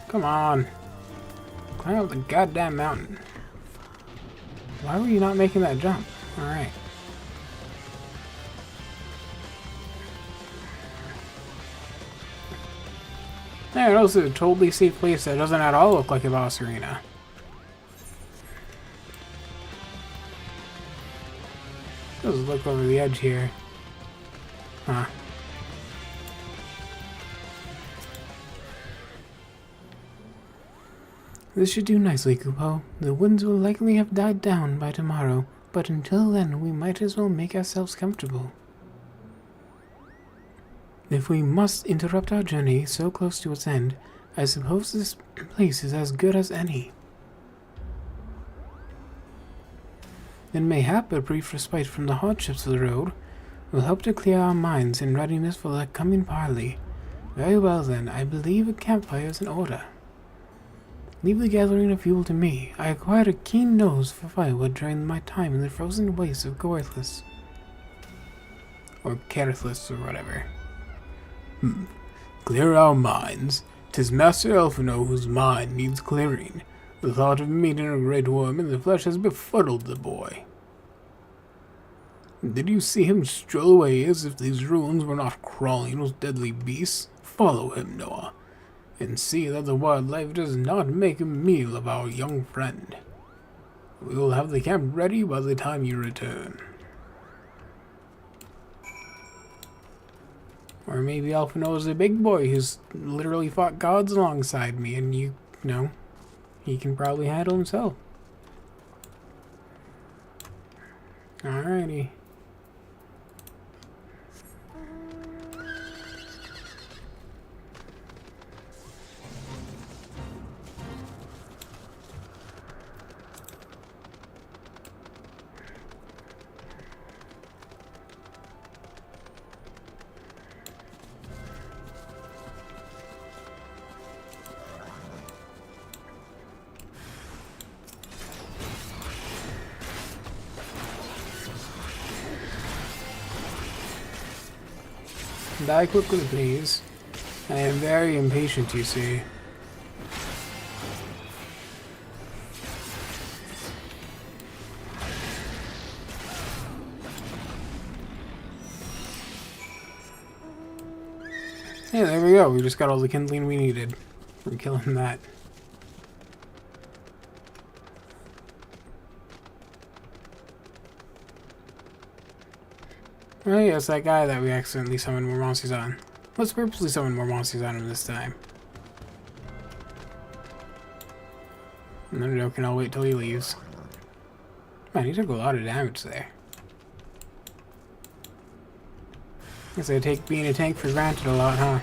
Come on. Climb up the goddamn mountain. Why were you not making that jump? Alright. There, it was a totally safe place that doesn't at all look like a boss arena. Let's look over the edge here. Huh. This should do nicely, Kupo. The winds will likely have died down by tomorrow, but until then we might as well make ourselves comfortable. If we must interrupt our journey so close to its end, I suppose this place is as good as any. Then mayhap a brief respite from the hardships of the road will help to clear our minds in readiness for the coming parley. Very well then, I believe a campfire is in order. Leave the gathering of fuel to me. I acquired a keen nose for firewood during my time in the frozen wastes of Gorthless. Or Carthless, or whatever. Clear our minds. 'Tis Master Elfino whose mind needs clearing. The thought of meeting a great worm in the flesh has befuddled the boy. Did you see him stroll away as if these ruins were not crawling with deadly beasts? Follow him, Noah, and see that the wildlife does not make a meal of our young friend. We will have the camp ready by the time you return. Or maybe Elfino is a big boy who's literally fought gods alongside me, and you know, he can probably handle himself. Alrighty. Die quickly, please. I am very impatient, you see. Yeah, there we go. We just got all the kindling we needed from killing that. Oh yeah, it's that guy that we accidentally summoned more monsters on. Let's purposely summon more monsters on him this time. No joking, I'll wait till he leaves. Man, he took a lot of damage there. Guess I take being a tank for granted a lot, huh?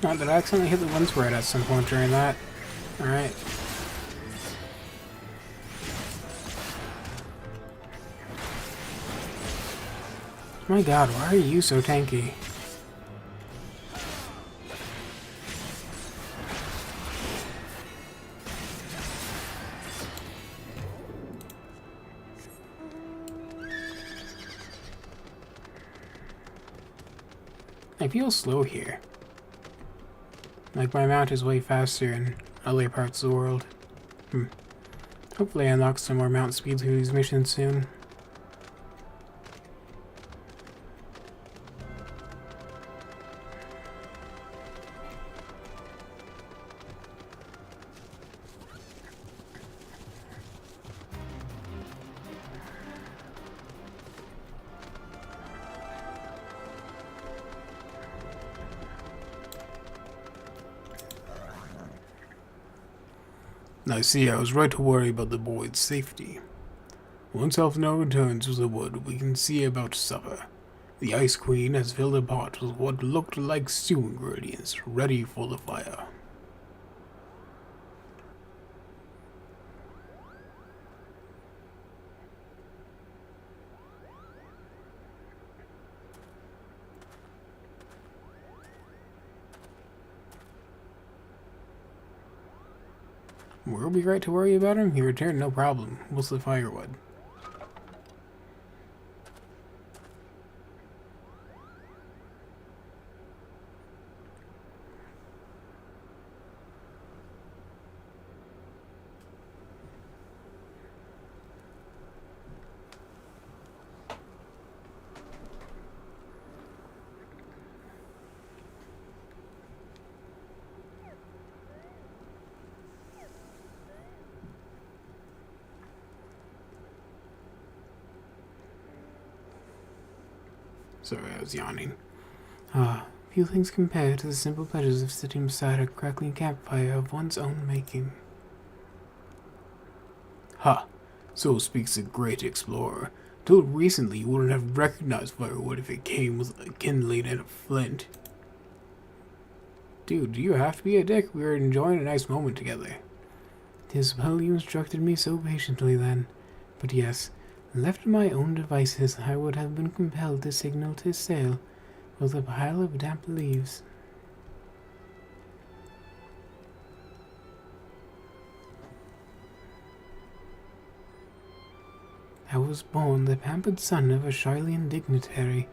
Not that I accidentally hit the wind spread at some point during that. Alright. My god, why are you so tanky? I feel slow here. Like my mount is way faster in other parts of the world. Hopefully I unlock some more mount speed through these missions soon. I see, I was right to worry about the boy's safety. Once Elfnor returns to the wood, we can see about supper. The Ice Queen has filled a pot with what looked like stew ingredients, ready for the fire. We'll be right to worry about him. He returned, no problem. What's the firewood? Sorry, I was yawning. Few things compare to the simple pleasures of sitting beside a crackling campfire of one's own making. Ha! So speaks a great explorer. Till recently you wouldn't have recognized firewood if it came with a kindling and a flint. Dude, do you have to be a dick? We were enjoying a nice moment together. 'Tis well you instructed me so patiently then. But yes, left to my own devices, I would have been compelled to signal to sail with a pile of damp leaves. I was born the pampered son of a Charlian dignitary,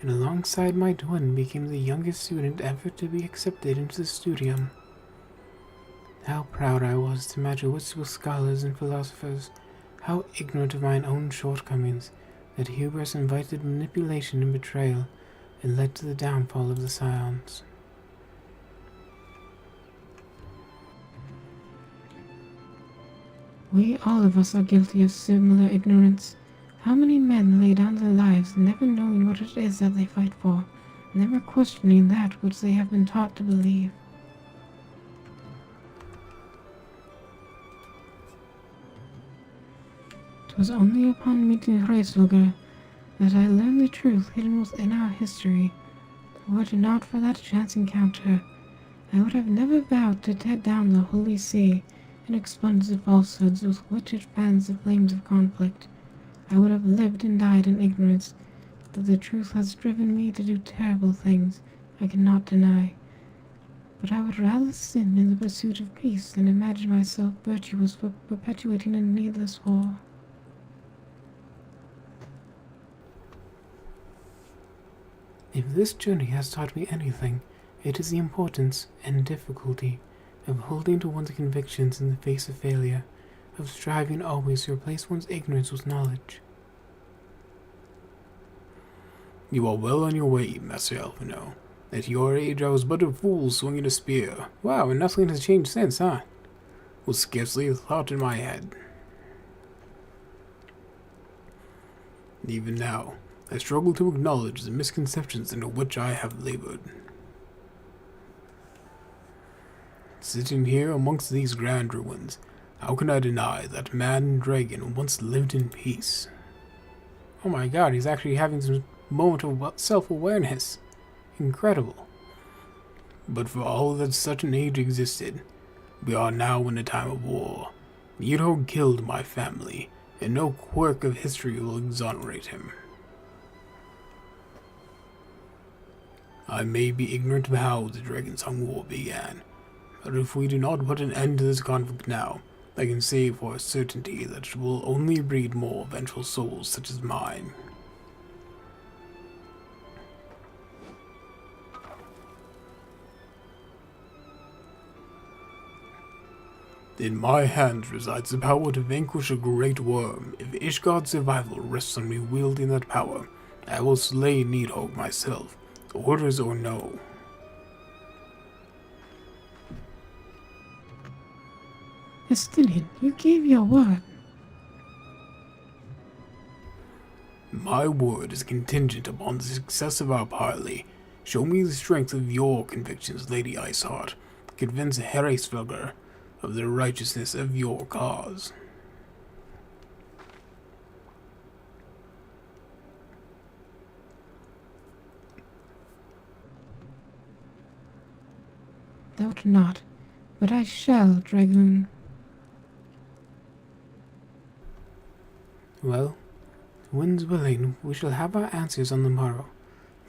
and alongside my twin became the youngest student ever to be accepted into the studium. How proud I was to match wistful scholars and philosophers, how ignorant of mine own shortcomings, that hubris invited manipulation and betrayal, and led to the downfall of the Scions. We all of us are guilty of similar ignorance. How many men lay down their lives never knowing what it is that they fight for, never questioning that which they have been taught to believe. It was only upon meeting Hreisvolger that I learned the truth hidden within our history. Were it not for that chance encounter, I would have never vowed to tear down the Holy See and expunge the falsehoods with which it fans the flames of conflict. I would have lived and died in ignorance, that the truth has driven me to do terrible things I cannot deny. But I would rather sin in the pursuit of peace than imagine myself virtuous for perpetuating a needless war. If this journey has taught me anything, it is the importance and difficulty of holding to one's convictions in the face of failure, of striving always to replace one's ignorance with knowledge. You are well on your way, Master Alphino. At your age, I was but a fool swinging a spear. Wow, and nothing has changed since, huh? Was scarcely a thought in my head. Even now, I struggle to acknowledge the misconceptions into which I have labored. Sitting here amongst these grand ruins, how can I deny that man and dragon once lived in peace? Oh my god, he's actually having some moment of self-awareness. Incredible. But for all that such an age existed, we are now in a time of war. Nero killed my family, and no quirk of history will exonerate him. I may be ignorant of how the Dragon-Tongue War began, but if we do not put an end to this conflict now, I can say for a certainty that it will only breed more vengeful souls such as mine. In my hands resides the power to vanquish a great worm. If Ishgard's survival rests on me wielding that power, I will slay Nidhogg myself, orders or no. Estinian, you gave your word. My word is contingent upon the success of our parley. Show me the strength of your convictions, Lady Iceheart. Convince Heresvelger of the righteousness of your cause. Doubt not, but I shall, Dragoon. Well, winds willing, we shall have our answers on the morrow.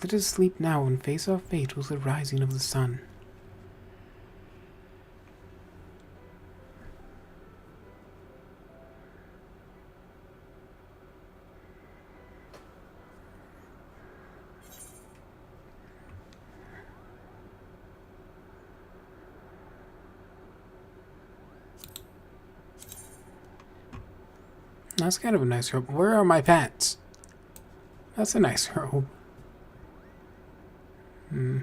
Let us sleep now and face our fate with the rising of the sun. That's kind of a nice robe. Where are my pants? That's a nice robe. Yeah,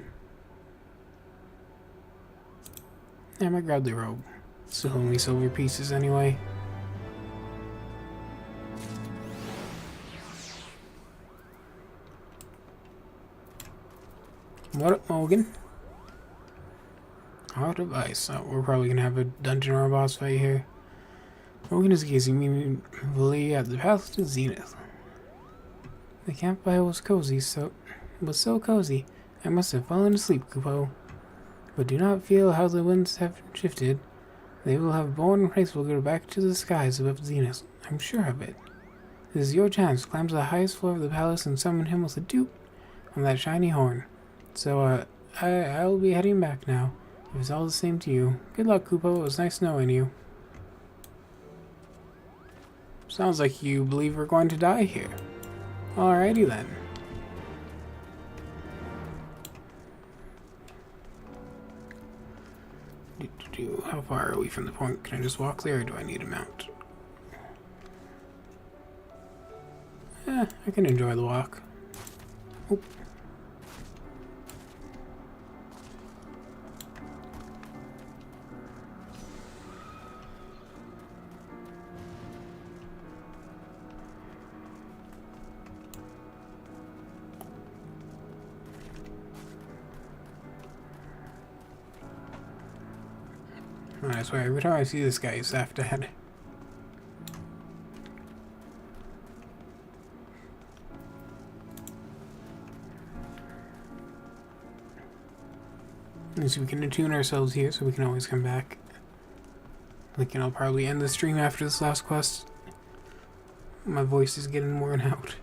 I might grab the robe. Still only silver pieces anyway. What up, Morgan? Heart of Ice. Oh, we're probably gonna have a dungeon or a boss fight here. Morgan is gazing meaningfully at the path to Zenith. The campfire was so cozy. I must have fallen asleep, Kupo. But do not feel how the winds have shifted. They will have borne Heresvelger back to the skies above Zenith. I'm sure of it. This is your chance. Climb to the highest floor of the palace and summon him with a toot on that shiny horn. So, I'll be heading back now. If it's all the same to you. Good luck, Kupo. It was nice knowing you. Sounds like you believe we're going to die here. Alrighty then. How far are we from the point? Can I just walk there or do I need a mount? I can enjoy the walk. Oop. I swear, every time I see this guy, he's half dead. And so we can attune ourselves here, so we can always come back. Like, I'll probably end the stream after this last quest. My voice is getting worn out.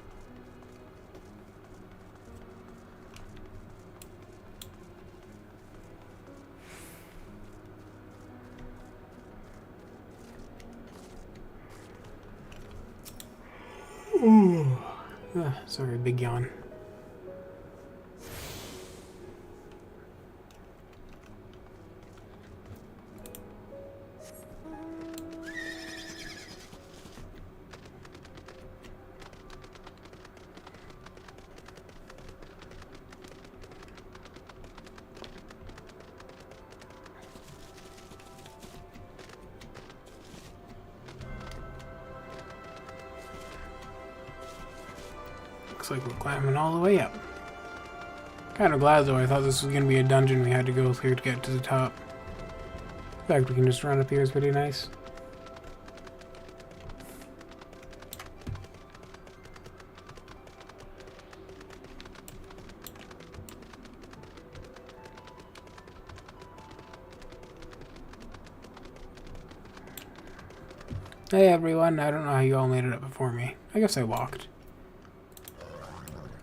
Ooh. Sorry, big yawn. Looks like we're climbing all the way up. Kind of glad though, I thought this was going to be a dungeon we had to go through to get to the top. The fact we can just run up here is pretty nice. Hey everyone, I don't know how you all made it up before me. I guess I walked.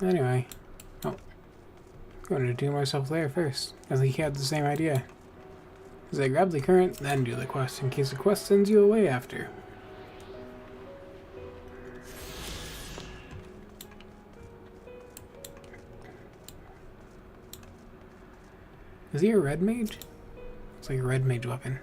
Anyway. Oh. I'm going to do myself there first. I think he had the same idea. As I grab the current, then do the quest, in case the quest sends you away after. Is he a red mage? It's like a red mage weapon.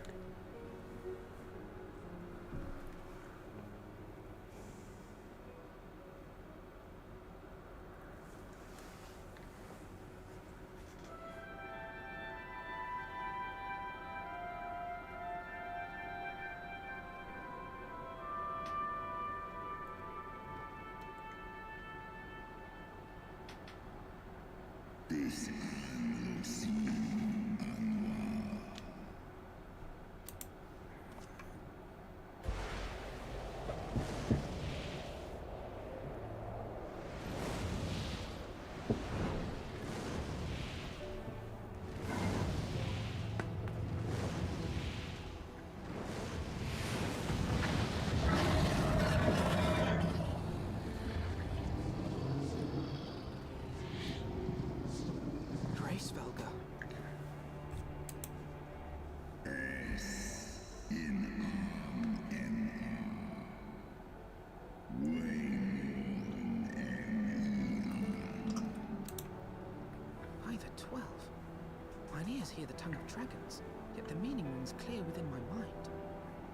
Hear the tongue of dragons, yet the meaning rings clear within my mind.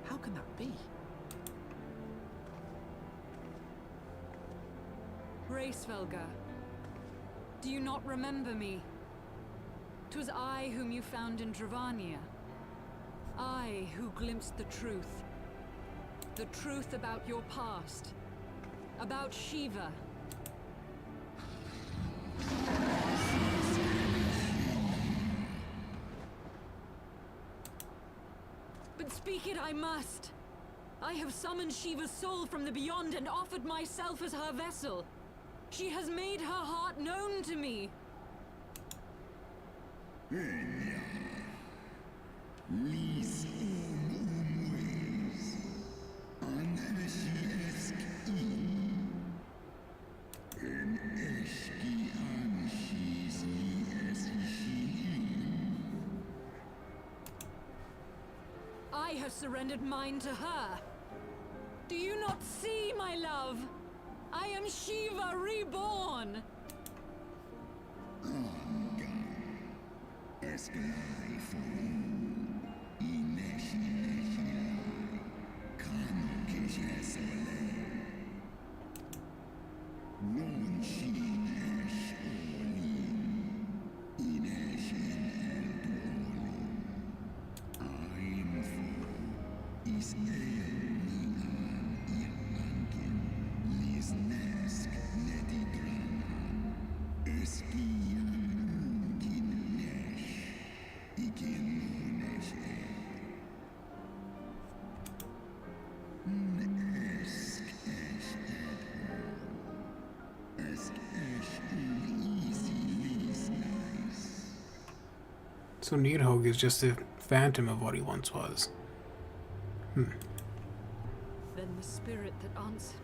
How can that be? Racevelga, do you not remember me? 'Twas I whom you found in Dravania. I who glimpsed the truth. The truth about your past. About Shiva. But speak it I must. I have summoned Shiva's soul from the beyond and offered myself as her vessel. She has made her heart known to me. I have surrendered mine to her. Do you not see, my love? I am Shiva reborn. So Nidhogg is just a phantom of what he once was. Then the spirit that answered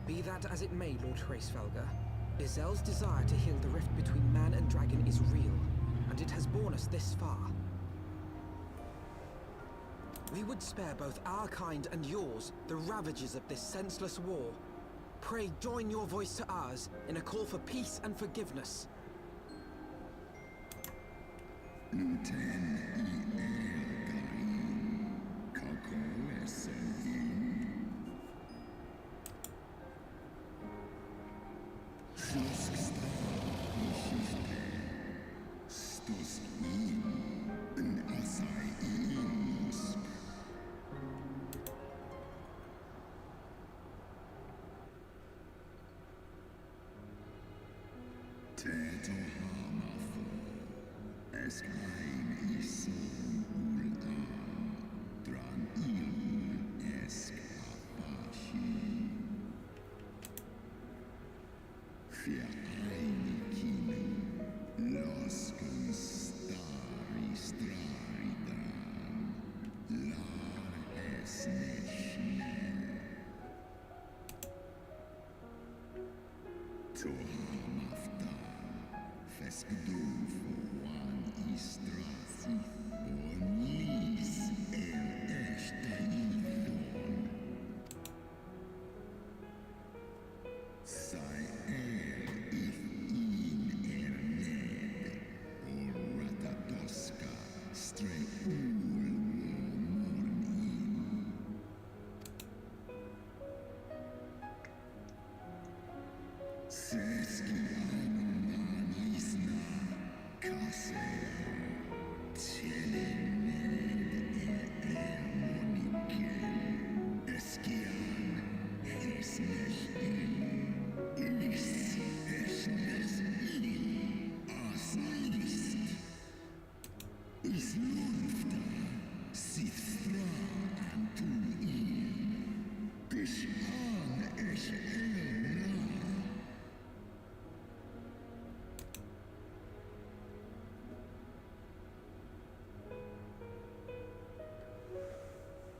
Be that as it may, Lord Hraesvelga, Izel's desire to heal the rift between man and dragon is real, and it has borne us this far. We would spare both our kind and yours the ravages of this senseless war. Pray join your voice to ours in a call for peace and forgiveness.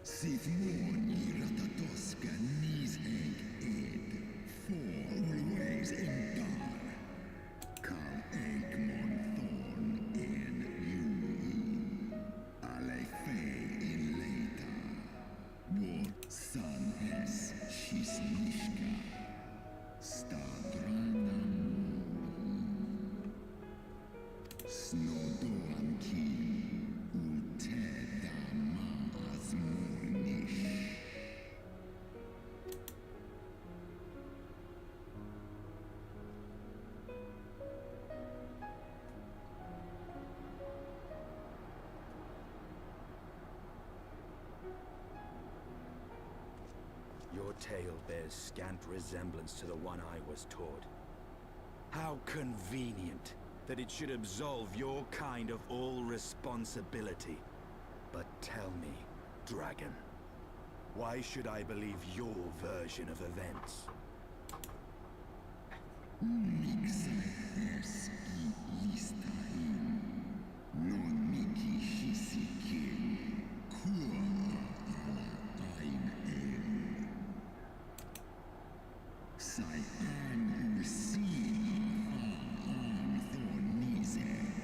Sith Morni Ratatoska Nis Egg Ed, for always in Dar. Kal Egmon Thorn en Yui, Ale Fe in Leita. Vår San Es Shisnishka, Stadrana Snodoan Ki, Uteda Maas Mornish. Your tale bears scant resemblance to the one I was taught. How convenient that it should absolve your kind of all responsibility. But tell me, Dragon, why should I believe your version of events? Mixa Eski Listain, non Miki Shisikin, Kua Ala Ein El. Sai An Usin An Thon Nizeg.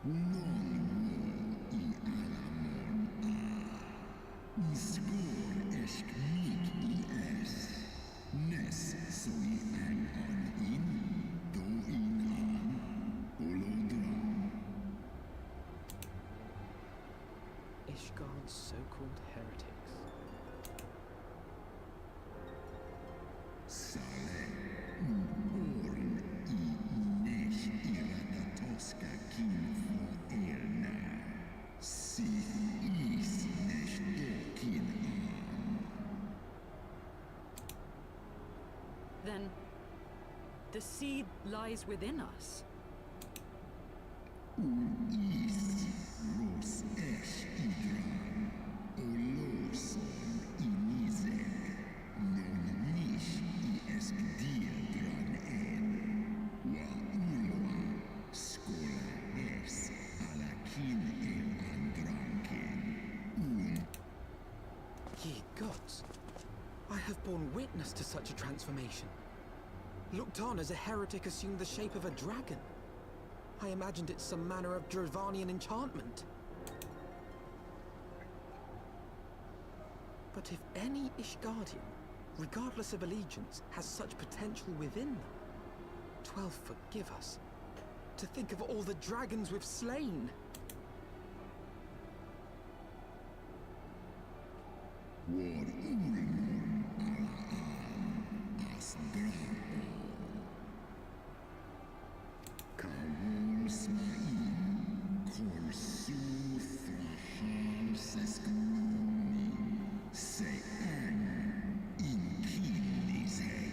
Non Wo I Alamon A. Skor Esk Mik I Es. Nes so I An On In, Do In An, Olodra. Ishgard's so-called heretics. Sale, Orn I Nesh Iratatoska Kin for Erna. Sith Is Nesh Dokin An. Then, the seed lies within us. Is Ros Esh Idran. Oloson Inizek. Non Nish I Espdiedran En. Wa Ulwa. Skola Es. Alakin El Andranken. Ye gods! I have borne witness to such a transformation. Looked on as a heretic assumed the shape of a dragon. I imagined it some manner of Dravanian enchantment. But if any Ishgardian, regardless of allegiance, has such potential within them, 12 forgive us. To think of all the dragons we've slain! War Ulmon Alaan As Drapo. Kawol Smain Kol Su Thrahal Sesknoni Se An In Kinizek.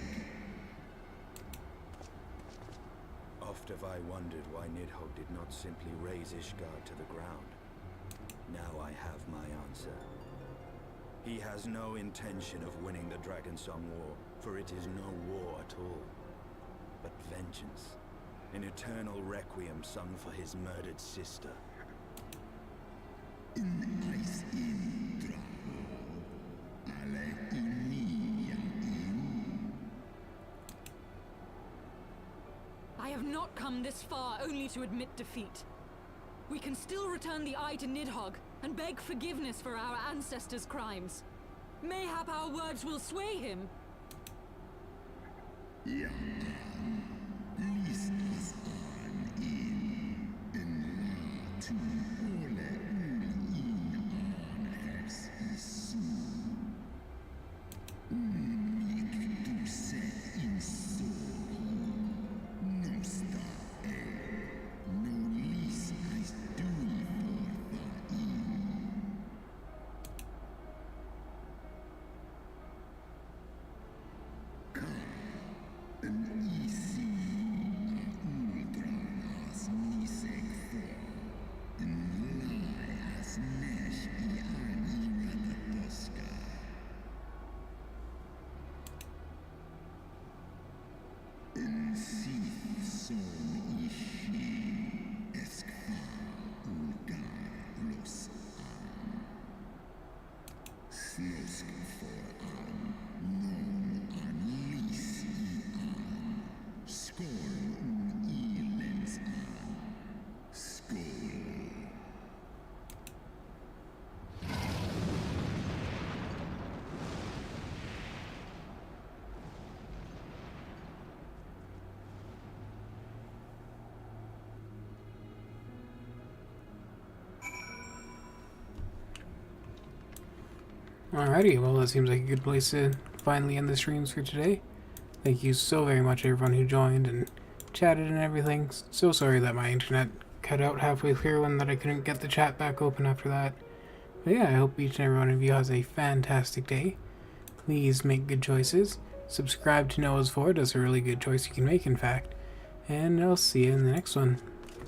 Of oft have I wondered why Nidhogg did not simply raze Ishgard to the ground. Now I have my answer. He has no intention of winning the Dragonsong War, for it is no war at all, but vengeance. An eternal requiem sung for his murdered sister. I have not come this far only to admit defeat. We can still return the eye to Nidhogg and beg forgiveness for our ancestors' crimes. Mayhap our words will sway him. Alrighty, well that seems like a good place to finally end the streams for today. Thank you so very much everyone who joined and chatted and everything. So sorry that my internet cut out halfway through and that I couldn't get the chat back open after that. But yeah, I hope each and every one of you has a fantastic day. Please make good choices. Subscribe to Noah's Ford, that's a really good choice you can make in fact. And I'll see you in the next one.